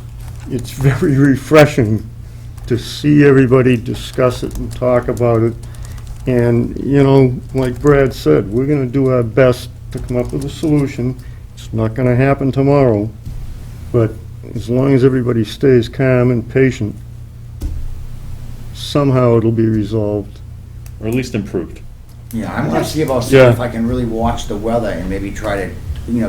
very refreshing to see everybody discuss it and talk about it. And, like Brad said, we're gonna do our best to come up with a solution. It's not gonna happen tomorrow, but as long as everybody stays calm and patient, somehow it'll be resolved.
Or at least improved.
Yeah, I'm gonna see about
Yeah.
if I can really watch the weather and maybe try to,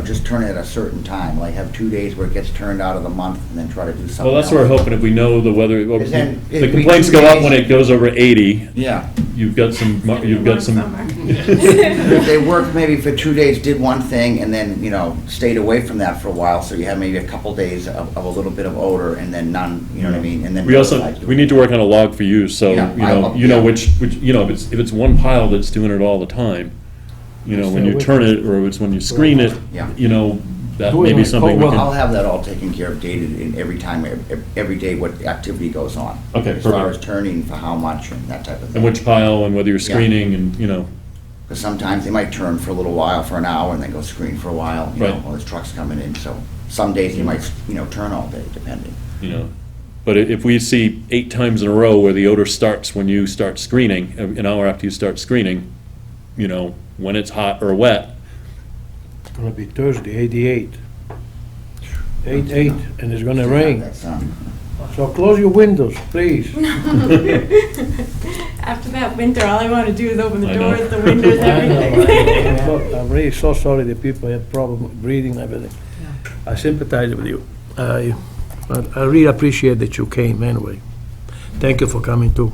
just turn it at a certain time, like have 2 days where it gets turned out of the month and then try to do something
Well, that's
else.
what we're hoping, if we know the weather,
Because then
the
it'd be
complaints
2
go up
days.
when it goes over 80,
Yeah.
you've got some.
If they worked maybe for 2 days, did one thing, and then, stayed away from that for a while, so you have maybe a couple days of a little bit of odor, and then none, you know what I mean? And then
We also,
like,
we need to work on a log for you, so,
Yeah,
which, if it's one pile that's doing it all the time, when you turn it, or it's when you screen it,
Yeah.
that
Do it
may be
like
something we
Caldwell.
I'll
can.
have that all taken care of, dated in every time, every day what activity goes on.
Okay,
As far as
perfect.
turning for how much and that type of thing.
And which pile, and whether you're
Yeah.
screening, and,
Because sometimes they might turn for a little while, for an hour, and then go screen for a while,
Right.
while there's trucks coming in. So some days you might, turn all day, depending.
But if we see 8 times in a row where the odor starts when you start screening, an hour after you start screening, when it's hot or wet,
It's gonna be Thursday, 88. 8, and it's gonna rain.
That's,
So close your windows, please.
After that winter, all I want to do is open the
I know.
doors, the windows, everything.
I'm really so sorry that people have problem breathing and everything. I sympathize with you. I really appreciate that you came anyway. Thank you for coming too.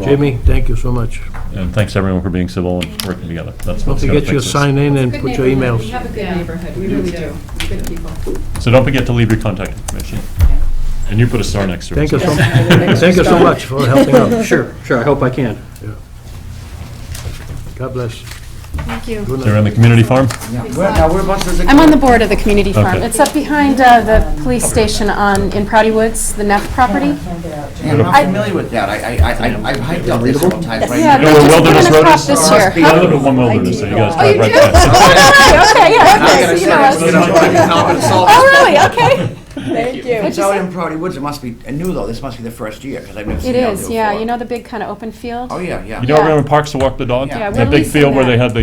Jimmy, thank you so much.
and thanks everyone for being civil and working together. That's
Don't
what's gonna
forget your
fix this.
sign in and
Good
put your
neighborhood.
emails.
We have a good neighborhood, we really do. Good people.
So don't forget to leave your contact information. And you put a star next to it.
Thank you so, thank you so much for helping out.
Sure, I hope I can.
God bless.
Thank you.
Good
They're
night.
on the community farm?
whereabouts is it?
I'm on the board of the community farm.
Okay.
It's up behind the police station in Prouty Woods, the Neff property.
Yeah, I'm not familiar with that. I've hiked up there several times. but I
Yeah,
You know
they're
where
just
Wilderness
coming
Road
across
is?
this year.
I live at One Wilderness, so you guys drive right
do?
past.
Okay, yeah, okay, so you know us. Oh, really? Okay.
Thank you.
It's out in Proudy Woods, it must be, new though, this must be the first year, because I've never seen
It
it out
is,
there
yeah,
before.
you know the big kind of open field?
Oh, yeah, yeah.
You know around Parks to Walk the Dog?
Yeah,
That
we're
big field where
leasing
they had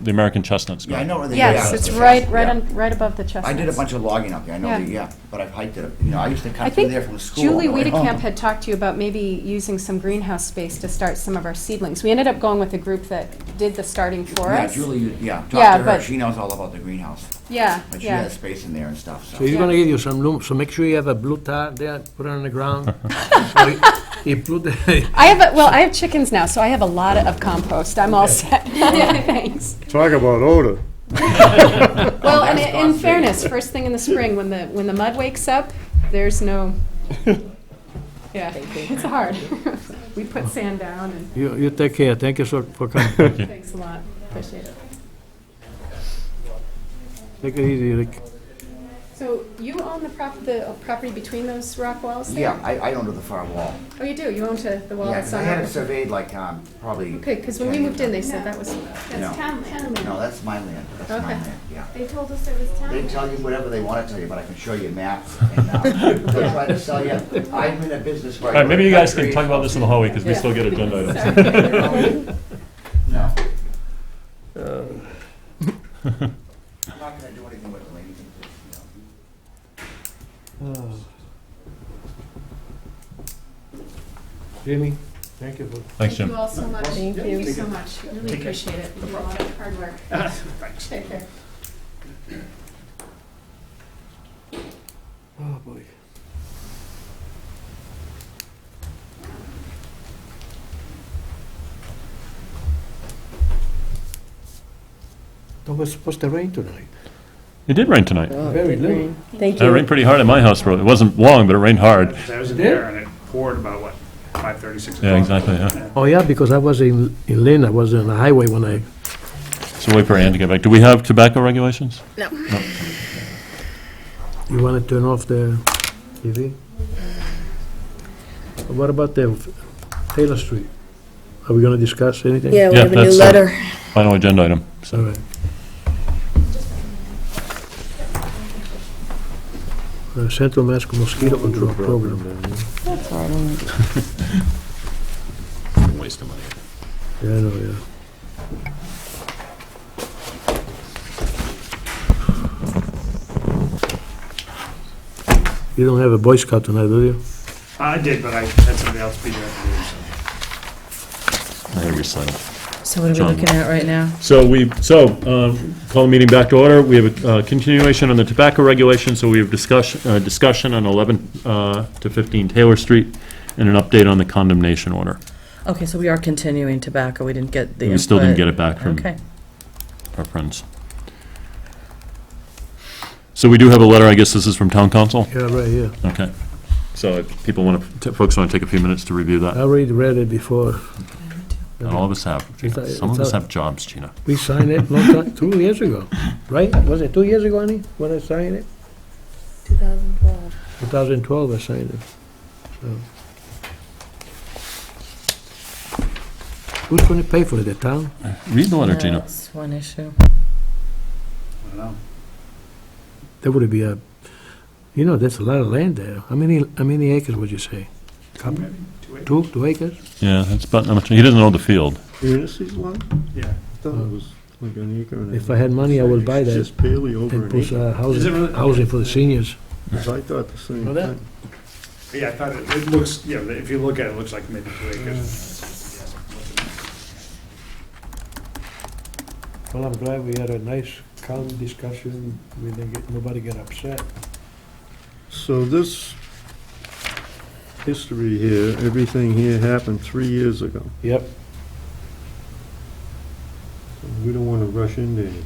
the American chestnuts
Yeah, I
going.
know where they
Yes,
are.
it's
Yeah.
right above the chestnuts.
I did a bunch of logging up there, I know,
Yeah.
but I've hiked it, you know, I used to
I
cut through
think
there from school.
Julie
on the way home.
Wiedekamp had talked to you about maybe using some greenhouse space to start some of our seedlings. We ended up going with a group that did the starting for
Yeah,
us.
Julie,
Yeah,
talk to her,
but-
she knows all about the greenhouse.
Yeah,
But she
yeah.
has space in there and stuff,
So
so.
he's gonna give you some loom, so make sure you have a blue tar there, put it on the ground. So he put the,
I have chickens now, so I have a lot of compost. I'm all set. Thanks.
Talk about odor.
Well, and in fairness, first thing in the spring, when the mud wakes up, there's no, yeah, it's hard. We put sand down and,
you take care, thank you for coming.
thanks a lot, appreciate it.
Take it easy, Rick.
So you own the property between those rock walls there?
Yeah, I don't do the far wall.
Oh, you do? You own to the wall
Yeah,
that's
'cause I
on
had it
our...
surveyed like, probably.
Okay, because when we
10
moved in, they
years
said that was...
No.
That's town land.
No, that's my land, that's my
Okay.
land, yeah.
They told us it was town.
They tell you whatever they want to tell you, but I can show you maps and, they'll try to sell you. I'm in a business where.
All right, maybe you guys can talk about this in the hallway, because we still get agenda items.
No. I'm not gonna do anything with the ladies, you know.
Jimmy, thank you for.
Thanks, Jim.
Thank you all so much.
Thank
Thank
you.
you so much. Really
Take care.
appreciate it. A lot of hard work.
Thanks.
Take care.
Oh, boy. It was supposed to rain tonight.
It did rain tonight.
Very little.
Thank
It
you.
rained pretty hard in my house, it wasn't long, but it rained hard.
I was in there and it poured about, what, 5:30, 6 o'clock?
Yeah, exactly, yeah.
Oh, yeah, because I was in Lynn, I was on the highway when I,
So wait for Ann to get back. Do we have tobacco regulations?
you want to turn off the TV? What about the Taylor Street? Are we going to discuss anything?
Yeah, we
Yeah,
have a new
that's,
letter.
Final agenda item.
All right. Central Mass Mosquito Control Program.
That's all right.
Waste of money.
Yeah, I know, yeah. You don't have a Boy Scout tonight, do you?
I did, but I had somebody else be there to do, so.
I have your sign.
So what are we
John.
looking at right now?
So call the meeting back to order. We have a continuation on the tobacco regulation, so we have discussion on 11 to 15 Taylor Street, and an update on the condemnation order.
Okay, so we are continuing tobacco, we didn't get the input.
We still didn't get it back from
Okay.
our friends. So we do have a letter, I guess this is from town council?
Yeah, right here.
Okay. So if people folks want to take a few minutes to review
I
that.
already read it before.
Not all of us have.
It's-
Some of
it's
us
out.
have jobs, Gina.
We signed it long time, 2 years ago, right? Was it 2 years ago, Annie, when I signed it?
2012.
2012 I signed it. So. Who's going to pay for it, the town?
Read the letter,
Yeah,
Gina.
That's one issue.
I don't know.
There would be a, you know, there's a lot of land there. How many acres would you say? Couple?
Maybe 2 acres.
2 acres?
Yeah, that's about how much, he doesn't know the field.
Unity one?
Yeah.
I thought it was like an acre and a half.
If I had money, I would buy
It's
that
just barely over
and
an
put
acre.
Is it really?
housing for the seniors.
'Cause I thought the same
Know that?
thing.
Yeah, I thought it looks, yeah, if you look at it, it looks like maybe 2 acres.
Well, I'm glad we had a nice, calm discussion. We didn't get, nobody get upset.
So this history here, everything here happened 3 years ago.
Yep.
So we don't want to rush into anything.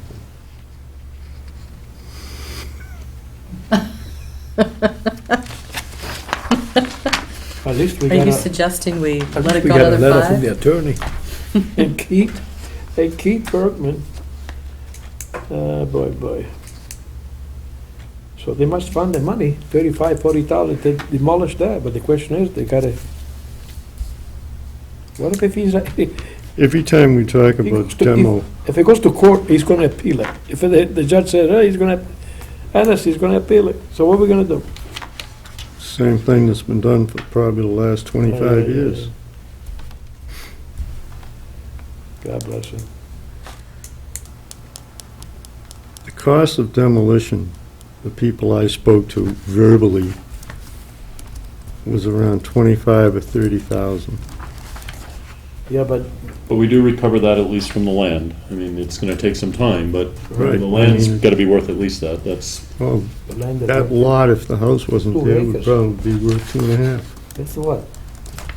At least we
Are
got
you
a,
suggesting we
at
let
least
it
we
go
got a
another
letter from the
5?
attorney. And Keith Bergman. Boy. So they must fund the money, 40,000 to demolish that, but the question is, they gotta, what if he's,
Every time we talk
He
about
goes to-
demo,
if it goes to court, he's gonna appeal it. If the judge says, he's gonna, he's gonna appeal it. So what are we gonna do?
same thing that's been done for probably the last 25 years.
God bless him.
The cost of demolition, the people I spoke to verbally, was around 25 or 30,000.
Yeah, but
But we do recover that at least from the land. I mean, it's gonna take some time, but
Right,
the land's
I mean-
gotta be worth at least that. That's,
Well,
the land
that lot, if the house wasn't
2
there, would
acres.
probably be worth 2.5.
That's what?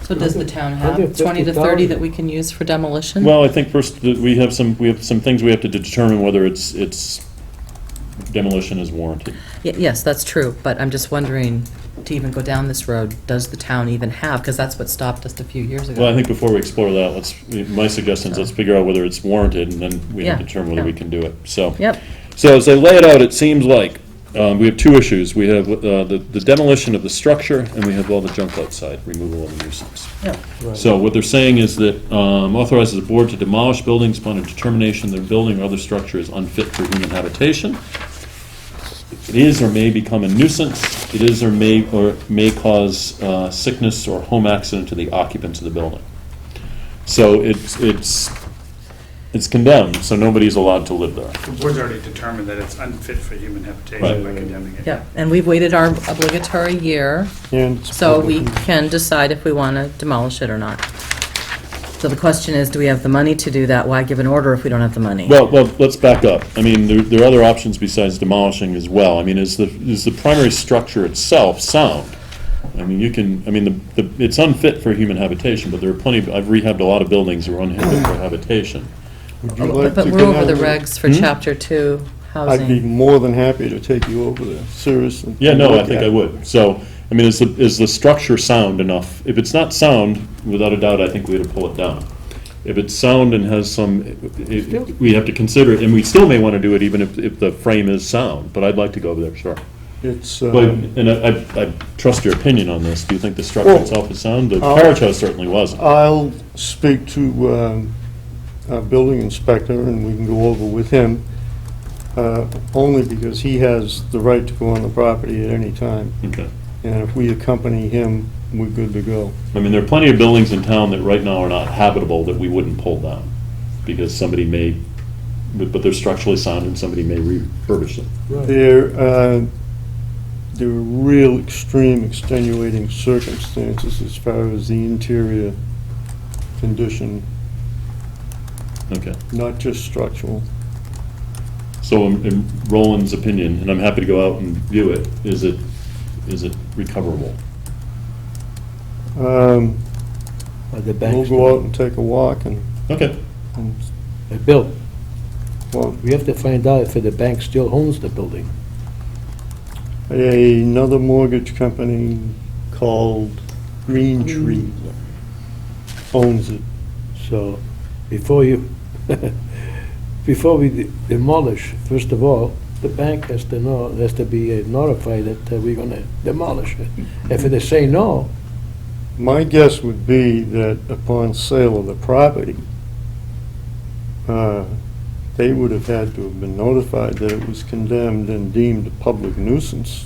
So does the town have
150,000.
20 to 30 that we can use for demolition?
well, I think first, that we have some things we have to determine whether it's demolition is warranted.
Yes, that's true, but I'm just wondering, to even go down this road, does the town even have, because that's what stopped us a few years ago.
Well, I think before we explore that, my suggestion is let's figure out whether it's warranted, and then we have to
Yeah,
determine whether
yeah.
we can do it, so.
Yep.
So as I lay it out, it seems like we have two issues. We have the demolition of the structure, and we have all the junk outside, removal of the nuisance.
Yep.
So what they're saying is that authorizes the board to demolish buildings upon a determination that a building or other structure is unfit for human habitation. It is or may become a nuisance. It is or may cause sickness or home accident to the occupants of the building. So it's condemned, so nobody's allowed to live there.
The board's already determined that it's unfit for human habitation by condemning it.
Yep, and we've waited our obligatory year,
And it's
so we
public-
can decide if we want to demolish it or not. So the question is, do we have the money to do that? Why give an order if we don't have the money?
Well, let's back up. I mean, there are other options besides demolishing as well. I mean, is the primary structure itself sound? I mean, it's unfit for human habitation, but there are plenty I've rehabbed a lot of buildings that are unfit for habitation.
Would you like
But
to
we're
come
over the
over?
regs for Chapter 2
I'd be
housing.
more than happy to take you over there, seriously.
Yeah, no, I
Look
think
at
I
it.
would. So, I mean, is the structure sound enough? If it's not sound, without a doubt, I think we ought to pull it down. If it's sound and has we have to consider it, and we still may want to do it even if the frame is sound, but I'd like to go over there, sure.
It's,
But, and I trust your opinion on this. Do you think the structure
Well,
itself is sound? The
I'll-
carriage house certainly wasn't.
I'll speak to our building inspector, and we can go over with him, only because he has the right to go on the property at any time.
Okay.
And if we accompany him, we're good to go.
I mean, there are plenty of buildings in town that right now are not habitable that we wouldn't pull down, because somebody may, but they're structurally sound and somebody may refurbish them.
There are real extreme extenuating circumstances as far as the interior condition,
Okay.
not just structural.
So in Roland's opinion, and I'm happy to go out and view it, is it recoverable?
The
We'll
banks.
go out and take a walk and,
Okay.
Bill,
well,
we have to find out if the bank still owns the building.
another mortgage company called Green Tree owns it.
So before we demolish, first of all, the bank has to be notified that we're gonna demolish it. If they say no,
My guess would be that upon sale of the property, they would have had to have been notified that it was condemned and deemed a public nuisance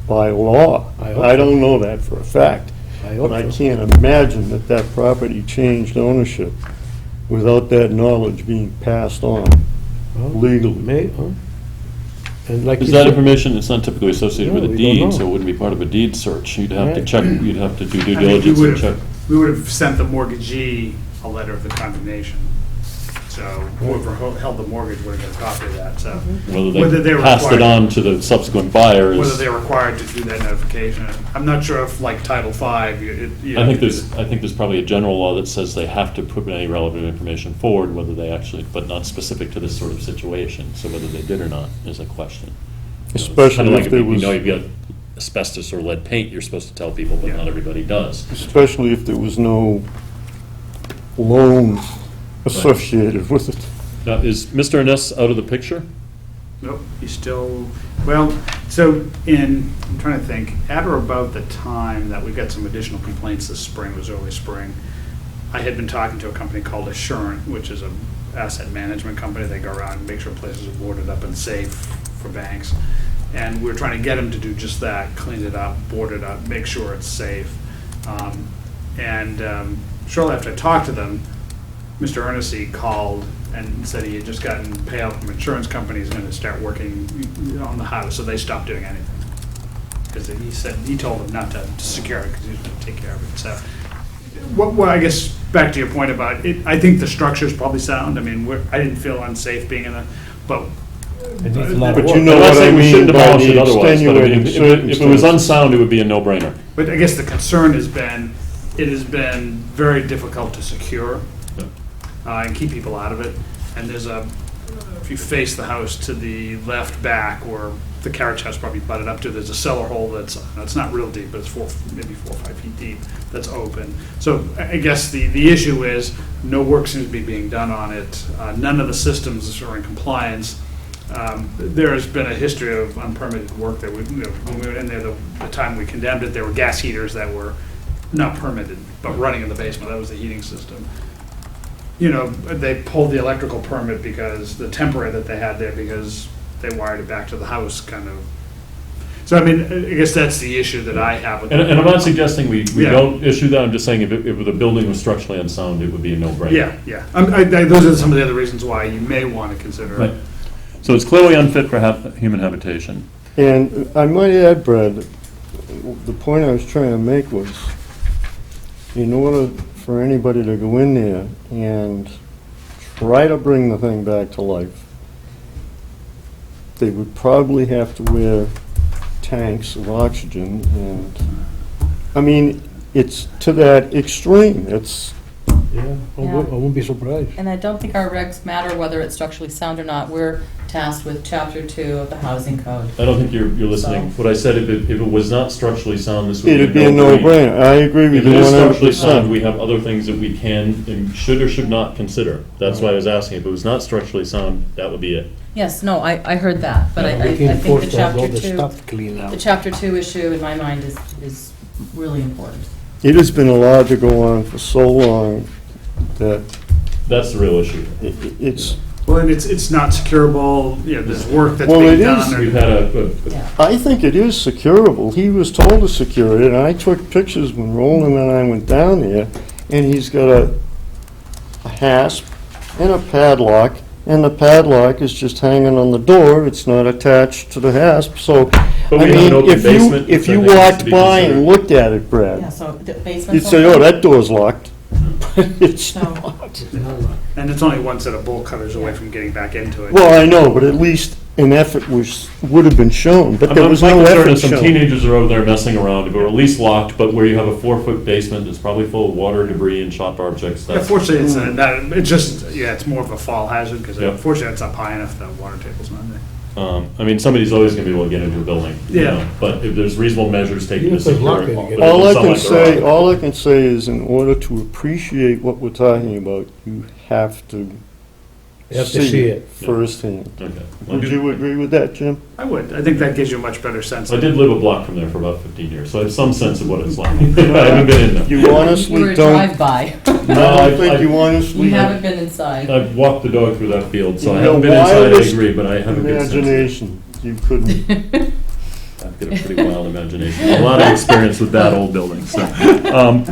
by law.
I hope
I
so.
don't know that for a fact,
I hope
but I
so.
can't imagine that that property changed ownership without that knowledge being passed on
Well,
legally.
And like
Is
you
that
said-
information, it's not typically associated
No,
with a
we don't
deed,
know.
so it wouldn't be part of a deed search. You'd have to
Right.
check, you'd have to do due
I think
diligence and check.
we would have sent the mortgagee a letter of the condemnation. So whoever held the mortgage would have got a copy of that, so.
Whether
Whether
they
they're
passed it
required-
on to the subsequent buyers.
Whether they're required to do that notification. I'm not sure if, like Title V,
I think there's probably a general law that says they have to put any relevant information forward, whether they actually, but not specific to this sort of situation. So whether they did or not is a question. It's
Especially
kinda like
if there
you
was-
know you've got asbestos or lead paint, you're supposed to tell people, but not everybody does.
Especially if there was no loans associated with it.
Now, is Mr. Ines out of the picture?
Nope, he's still, well, so I'm trying to think, at or about the time that we got some additional complaints this spring, it was early spring, I had been talking to a company called Assurant, which is a asset management company. They go around and make sure places are boarded up and safe for banks. And we're trying to get him to do just that, clean it up, board it up, make sure it's safe. Shortly after I talked to them, Mr. Ernest called and said he had just gotten payout from insurance companies, going to start working on the house, so they stopped doing anything. Because he told them not to secure it, because he was going to take care of it. So, well, I guess, back to your point about it, I think the structure's probably sound. I mean, I didn't feel unsafe being in it, but
It needs a lot of
But
work.
you know
I'm not
what I
saying we shouldn't
mean by
demolish it
the
otherwise, but I mean,
extenuating
if it was
circumstances.
unsound, it would be a no-brainer.
But I guess the concern has been, it has been very difficult to secure and keep people out of it. And there's if you face the house to the left back, where the carriage house probably butted up to, there's a cellar hole it's not real deep, but it's maybe 4 or 5 feet deep, that's open. So I guess the issue is, no work seems to be being done on it. None of the systems are in compliance. There has been a history of unpermitted work that when we were in there, the time we condemned it, there were gas heaters that were not permitted, but running in the basement. That was the heating system. They pulled the electrical permit because the temporary that they had there, because they wired it back to the house, kind of. So, I mean, I guess that's the issue that I have with
And
it.
I'm not suggesting we
Yeah.
don't issue that, I'm just saying if the building was structurally unsound, it would be a no-brainer.
Yeah. Those are some of the other reasons why you may want to consider
Right.
it.
So it's clearly unfit for human habitation.
And I might add, Brad, the point I was trying to make was, in order for anybody to go in there and try to bring the thing back to life, they would probably have to wear tanks of oxygen, and, I mean, it's to that extreme. It's,
Yeah, I wouldn't be surprised.
And I don't think our regs matter whether it's structurally sound or not. We're tasked with Chapter 2 of the Housing Code.
I don't think you're listening.
So-
What I said, if it was not structurally sound, this would
it'd
be
be
a
a
no-brainer.
no-brainer. I agree with
If
you
it is
100%.
structurally sound, we have other things that we can and should or should not consider. That's why I was asking. If it was not structurally sound, that would be it.
Yes, no, I heard that, but I
We can
think
force
the
to have all
Chapter
the
2,
stuff cleaned out.
the Chapter 2 issue in my mind is really important.
It has been allowed to go on for so long that
That's the real issue.
it's,
Well, and it's not securable, there's work that's
Well,
being
it
done.
is.
We've had a
Yeah.
I think it is securable. He was told to secure it, and I took pictures when Roland and I went down there, and he's got a hasp and a padlock, and the padlock is just hanging on the door. It's not attached to the hasp, so,
But
I
we have
mean,
an open
if
basement,
you
which I think
walked
needs to be
by and
considered.
looked at it,
Yeah,
Brad,
so the
you'd
basement's
say, oh,
open.
that door's locked. But it's
So-
not.
And it's only one set of bolt cutters away from getting back into it.
Well, I know, but at least an effort would have been shown, but there was
My
no
concern
effort
is some
shown.
teenagers are over there messing around, if it were at least locked, but where you have a 4-foot basement that's probably full of water, debris, and sharp objects,
Yeah,
that's,
fortunately, it's just, it's more of a fall hazard, because
Yeah.
unfortunately, it's up high enough that water table's not there.
I mean, somebody's always gonna be able to get into a building. you
Yeah.
know, But if there's reasonable measures taken
Even
to
if there's
secure
lock,
it.
they get
but
All
it's
I
not
can
like there
say,
are.
all I can say is, in order to appreciate what we're talking about, you have to
You have to see it.
firsthand.
Okay.
Would you agree with that, Jim?
I would, I think that gives you a much better sense.
I did live a block from there for about 15 years, so I have some sense of what it's like. I haven't been in there.
You
You were
honestly
a
don't,
drive-by.
I don't think you honestly
You haven't been inside.
I've walked the dog through that field, so I
The
haven't been inside, I
wildest
agree, but I have a good sense.
imagination. You couldn't.
I've got a pretty wild imagination, a lot of experience with that old building, so.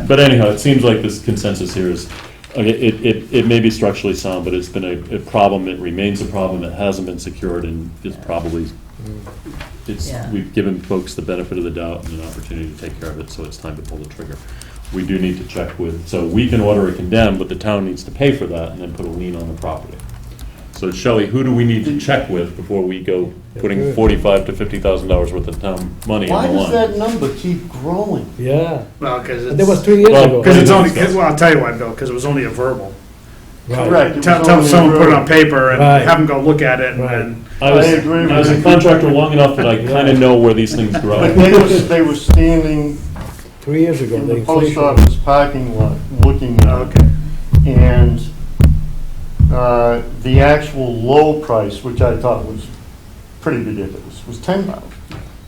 But anyhow, it seems like this consensus here is, okay, it may be structurally sound, but it's been a problem, it remains a problem, it hasn't been secured, and it's probably,
Yeah.
we've given folks the benefit of the doubt and an opportunity to take care of it, so it's time to pull the trigger. We do need to check with, so we can order a condemn, but the town needs to pay for that and then put a lien on the property. So Shelley, who do we need to check with before we go putting $45,000 to $50,000 worth of town money
Why
on the
does
line?
that number keep growing?
Yeah.
Well, because it's.
That was 3 years
Well,
ago.
Because it's only,
Discuss.
well, I'll tell you why, Bill, because it was only a verbal.
Right.
Correct. It
Tell
was only
someone, put it on
verbal.
paper and
Right.
have them go look at it, and
Right.
then,
I was
agree with
I was a
you.
contractor long enough that I kind of know where these things grow.
But they were standing
3 years ago,
in
the
the post
inflation.
office parking lot, looking at it.
okay.
And the actual low price, which I thought was pretty ridiculous, was $10.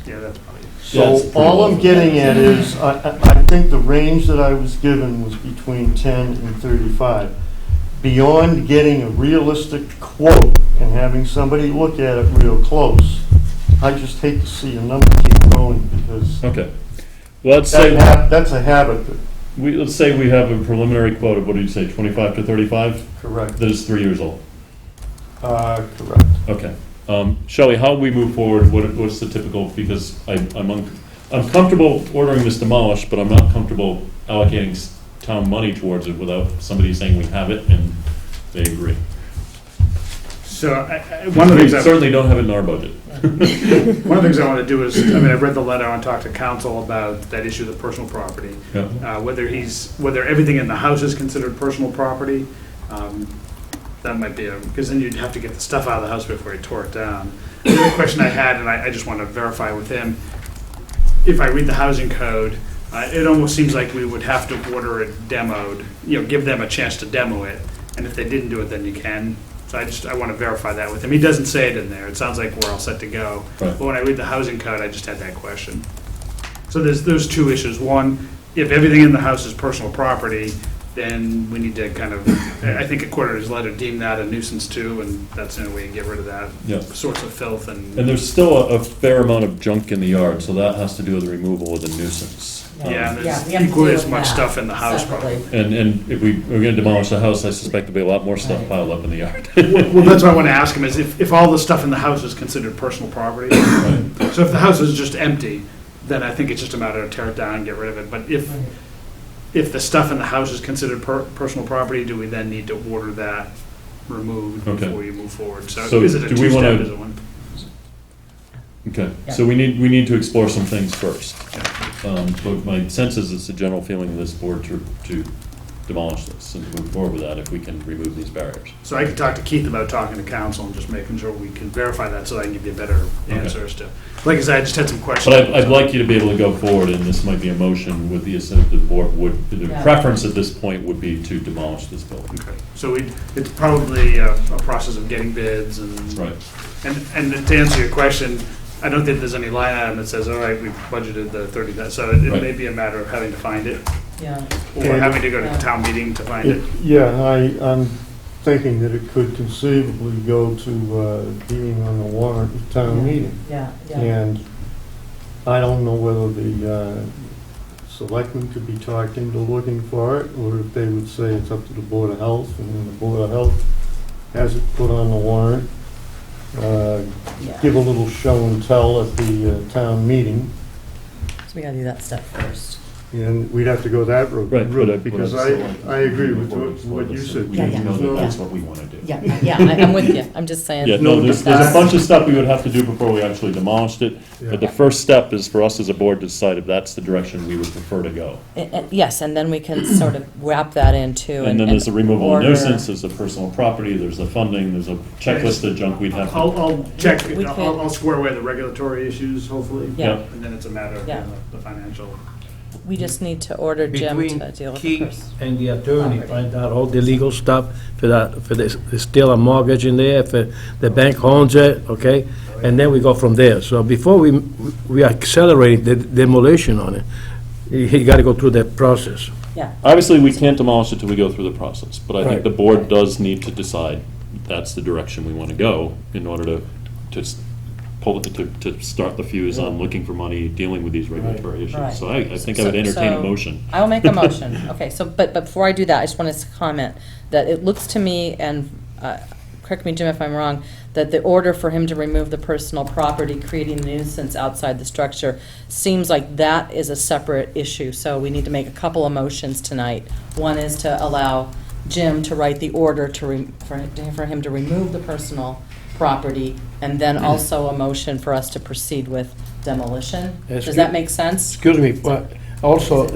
Yeah, that's probably.
Yeah, it's
So
pretty
all
low.
I'm getting at is, I think the range that I was given was between 10 and 35. Beyond getting a realistic quote and having somebody look at it real close, I just hate to see a number keep going because
Okay. Well, let's say,
that's a habit,
let's say we have a preliminary quote of, what did you say, 25 to 35?
correct,
That is 3 years old.
correct.
Okay. Shelley, how do we move forward? What's the typical, because I'm comfortable ordering this demolished, but I'm not comfortable allocating town money towards it without somebody saying we have it and they agree.
So, one of the
We
things
certainly don't have it in our budget.
one of the things I want to do is, I mean, I've read the letter, I want to talk to council about that issue of the personal property.
Yeah.
Whether everything in the house is considered personal property, that might be because then you'd have to get the stuff out of the house before you tore it down. The other question I had, and I just want to verify with him, if I read the housing code, it almost seems like we would have to order it demoed, give them a chance to demo it, and if they didn't do it, then you can. So I want to verify that with him. He doesn't say it in there. It sounds like we're all set to go.
Right.
But when I read the housing code, I just had that question. So there's two issues. One, if everything in the house is personal property, then we need to kind of, I think according to his letter, deem that a nuisance too, and that's the only way to get rid of that
Yeah.
source of filth and.
And there's still a fair amount of junk in the yard, so that has to do with the removal of the nuisance.
Yeah, and
Yeah, we
there's
have to
equally
deal
as
with
much
that
stuff in the house
separately.
probably.
And if we're gonna demolish the house, I suspect there'll be a lot more stuff piled up in the yard.
Well, that's what I want to ask him, is if all the stuff in the house is considered personal property. So if the house is just empty, then I think it's just a matter of tear it down and get rid of it. But if the stuff in the house is considered personal property, do we then need to order that removed
Okay.
before you move forward? So
So
is it a
do we wanna-
two-step, is it one?
Okay, so we need to explore some things first. But my sense is it's a general feeling of this board to demolish this and move forward with that if we can remove these barriers.
So I could talk to Keith about talking to council and just making sure we can verify that so I can give you a better answer as to, like I said, I just had some questions.
But I'd like you to be able to go forward, and this might be a motion with the assent of the board, the preference at this point would be to demolish this building.
Okay, so it's probably a process of getting bids and.
Right.
And to answer your question, I don't think there's any line item that says, all right, we budgeted the 30, so it
Right.
may be a matter of having to find it,
Yeah.
or having to go to the town meeting to find it.
Yeah, I'm thinking that it could conceivably go to being on the warrant of town meeting.
Yeah,
And I don't know whether the selectmen could be talked into looking for it, or if they would say it's up to the Board of Health, and then the Board of Health has it put on the warrant. Give a little show and tell at the town meeting,
So we gotta do that step first.
and we'd have to go that route.
Right,
Because I agree with what you said.
Yeah, yeah.
You know that that's what we want to do.
Yeah, I'm with you. I'm just saying.
Yeah, no, there's a bunch of stuff we would have to do before we actually demolished it, but the first step is for us as a board to decide if that's the direction we would prefer to go.
Yes, and then we can sort of wrap that into.
And then there's the removal of
order.
nuisance, there's the personal property, there's the funding, there's a checklist of junk we'd have to.
I'll check,
We could-
I'll square away the regulatory issues, hopefully.
Yeah.
And then it's a matter of
Yeah.
the financial.
We just need to order Jim
Between
to deal with the
Keith
person.
and the attorney, find out all the legal stuff, for there's still a mortgage in there, if the bank owns it, okay? And then we go from there. So before we accelerate the demolition on it, you gotta go through that process.
Yeah,
Obviously, we can't demolish it till we go through the process, but I think
Right.
the board does need to decide that's the direction we want to go in order to pull it, to start the fuse on looking for money, dealing with these regulatory issues.
Right.
So I think I would entertain a motion.
I will make a motion. Okay, so, but before I do that, I just wanted to comment that it looks to me, and correct me, Jim, if I'm wrong, that the order for him to remove the personal property, creating a nuisance outside the structure, seems like that is a separate issue. So we need to make a couple of motions tonight. One is to allow Jim to write the order for him to remove the personal property, and then also a motion for us to proceed with demolition.
Yes,
Does that make sense?
Excuse me, but also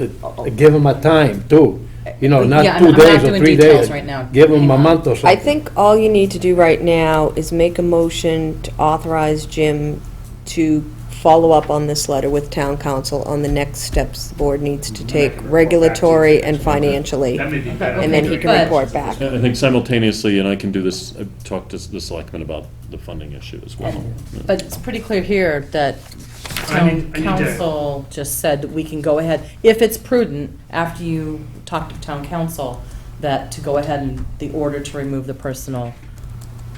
give them a time too.
Yeah,
Not
I'm
2
not
days or
doing
3
details
days.
right now.
Give them
Hang
a
on.
month or something.
I think all you need to do right now is make a motion to authorize Jim to follow up on this letter with town council on the next steps the board needs to take regulatory and financially,
That may be better.
and then he can
But-
report back.
I think simultaneously, and I can do this, talk to the selectmen about the funding issue as well.
But it's pretty clear here that
I
town
need to-
council just said that we can go ahead, if it's prudent, after you talk to town council, that to go ahead and the order to remove the personal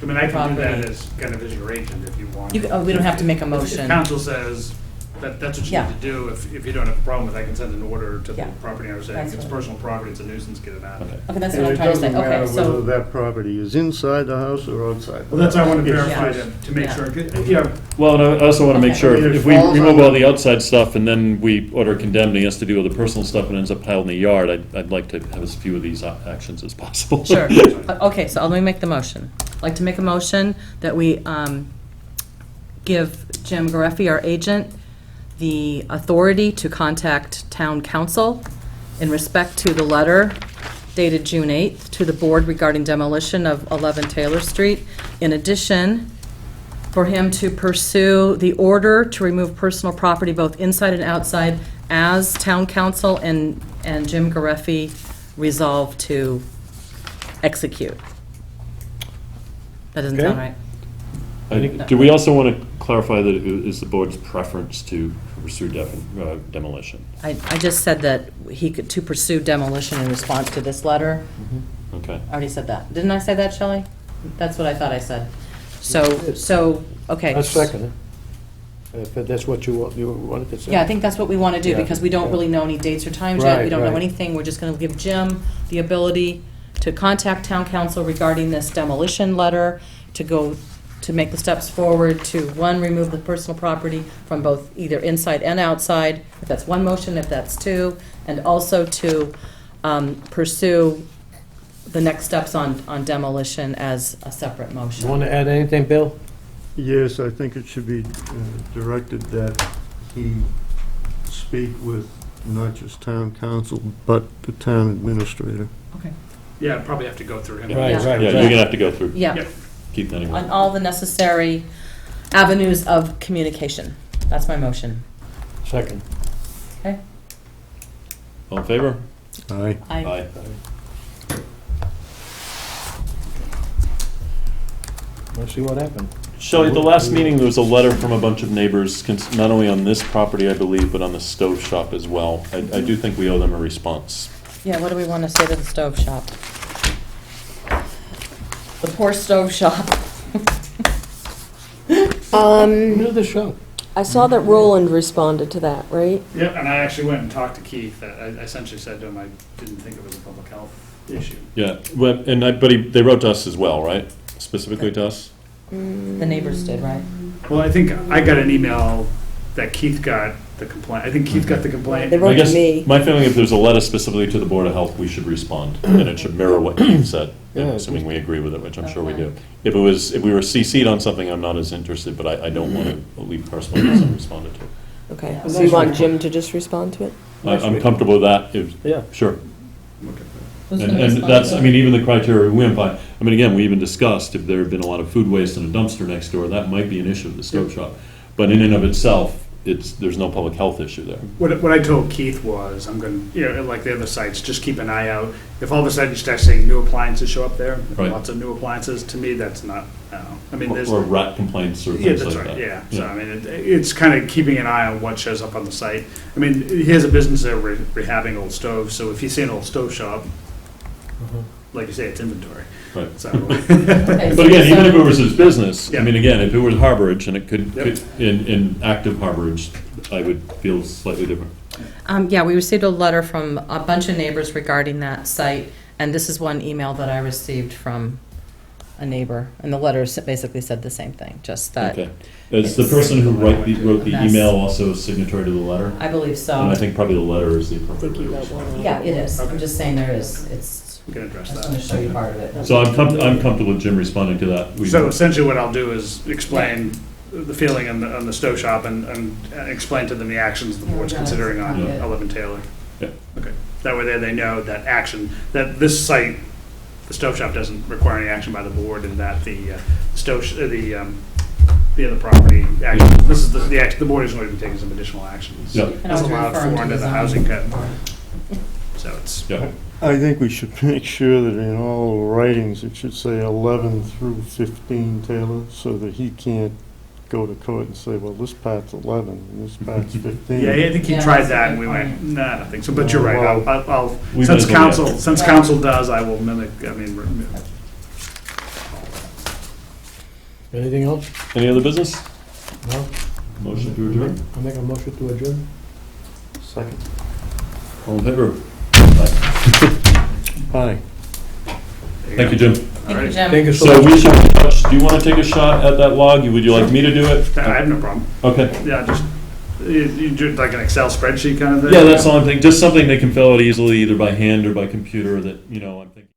I mean, I can do that
property.
as kind of as your agent if you want.
We don't have to make a
If
motion.
council says that that's what you
Yeah.
need to do, if you don't have a problem with it, I can send an order to the
Yeah.
property owner saying
That's
it's
what-
personal property, it's a nuisance, get it out.
Okay.
Okay, that's
And
what I'm
it
trying to say.
doesn't matter
Okay,
whether
so,
that property is inside the house or outside.
Well, that's why I want to
It's
verify
just-
to make
Yeah.
sure, 'cause, yeah,
Well, and I also want to make
Okay.
sure,
I mean, it
if we
falls
remove
on-
all the outside stuff and then we order condemned, and he has to deal with the personal stuff and ends up piled in the yard, I'd like to have as few of these actions as possible.
sure. Okay, so let me make the motion. I'd like to make a motion that we give Jim Gareffi, our agent, the authority to contact town council in respect to the letter dated June 8th to the board regarding demolition of 11 Taylor Street. In addition, for him to pursue the order to remove personal property both inside and outside as town council and Jim Gareffi resolve to execute. That doesn't sound
Okay.
right.
Do we also want to clarify that it is the board's preference to pursue demolition?
I just said that he could, to pursue demolition in response to this letter.
Okay.
I already said that. Didn't I say that, Shelley? That's what I thought I said. So, okay.
I second it. If that's what you wanted to say.
Yeah, I think that's what we want to do,
Yeah,
because we don't
yeah.
really know any dates or times yet. We
Right,
don't know
right.
anything. We're just going to give Jim the ability to contact town council regarding this demolition letter, to go, to make the steps forward to, one, remove the personal property from both either inside and outside, if that's one motion, if that's two, and also to pursue the next steps on demolition as a separate
You
motion.
want to add anything, Bill?
Yes, I think it should be directed that he speak with not just town council, but the town administrator.
yeah, I'd probably have to go through him.
Right,
Yeah.
right,
Yeah, you're
right.
going to have to go through
Yeah,
Keith anyway.
on all the necessary avenues of communication. That's my motion.
Second.
Okay?
All in favor?
Aye.
Aye.
Let's see what happened.
Shelley, at the last meeting, there was a letter from a bunch of neighbors, not only on this property, I believe, but on the stove shop as well. I do think we owe them a response.
Yeah, what do we want to say to the stove shop? The poor stove shop.
Near the show.
I saw that Roland responded to that, right?
Yeah, and I actually went and talked to Keith. I essentially said to him, I didn't think it was a public health issue.
Yeah, but they wrote to us as well, right? Specifically to us?
The neighbors did, right?
Well, I think I got an email that Keith got the complaint. I think Keith got the complaint.
They
I
wrote to
guess
me.
my feeling, if there's a letter specifically to the Board of Health, we should respond, and it should mirror what Keith said,
Yeah,
assuming we agree with it, which I'm sure we
Okay.
do. If we were CC'd on something, I'm not as interested, but I don't want to leave personal business unresponded to.
Okay,
Yeah.
so you want Jim to just respond to it?
I'm comfortable with that,
Yeah.
sure.
Who's
And
gonna respond
that's,
to
I
it?
mean, even the criteria we went by, I mean, again, we even discussed if there had been a lot of food waste in a dumpster next door, that might be an issue with the stove shop. But in and of itself, there's no public health issue there.
What I told Keith was, I'm going to, like the other sites, just keep an eye out. If all of a sudden you start seeing new appliances show up there,
Right.
lots of new appliances, to me, that's not, I don't know. I mean, there's.
Or rat complaints or
Yeah,
things
that's
like that.
right, yeah. So, I mean, it's kind of keeping an eye on what shows up on the site. I mean, he has a business there rehabbing old stoves, so if you see an old stove shop, like you say, it's inventory.
Right.
So,
Okay,
But again, even if it
so-
was his business, I
Yeah.
mean, again, if it was harborage and it
Yep.
could, in active harborage, I would feel slightly different.
Yeah, we received a letter from a bunch of neighbors regarding that site, and this is one email that I received from a neighbor, and the letter basically said the same thing, just that,
Okay. Is the person who wrote the
Mess.
email also a signatory to the letter?
I believe
And
so.
I think probably the letter is the appropriate way to respond.
Yeah, it is. I'm just saying there is, it's,
we can address
I just want to show you
that.
part of it.
So I'm comfortable with Jim responding to that.
So essentially what I'll do is explain the feeling on the stove shop and explain to them the actions the board's considering on
Yeah.
11 Taylor.
Yeah.
Okay. That way they know that action, that this site, the stove shop doesn't require any action by the board, and that the the other property, action, this is the board is going to be taking some additional actions.
Yeah.
And I
As
was
allowed
referring
for
to
under
the
the
zoning
housing code.
board.
So it's,
Yeah.
I think we should make sure that in all writings, it should say 11 through 15 Taylor, so that he can't go to court and say, well, this part's 11 and this part's 15.
yeah, I think he
Yeah,
tried
that's a
that,
good
and we went,
point.
nah, I don't think so, but you're right, I'll,
We
since
might as well,
council does, I will mimic, I mean,
Anything else?
Any other business?
No?
Motion to adjourn?
I'll make a motion to adjourn.
Second.
All in favor?
Aye.
Thank you, Jim.
Thank you, Jim.
Thank you so
So
much.
we should touch, do you want to take a shot at that log? Would you like me to do it?
I have no problem.
Okay.
Yeah, just, you do like an Excel spreadsheet kind of thing?
Yeah, that's all I'm thinking. Just something they can fill out easily, either by hand or by computer that, I'm thinking.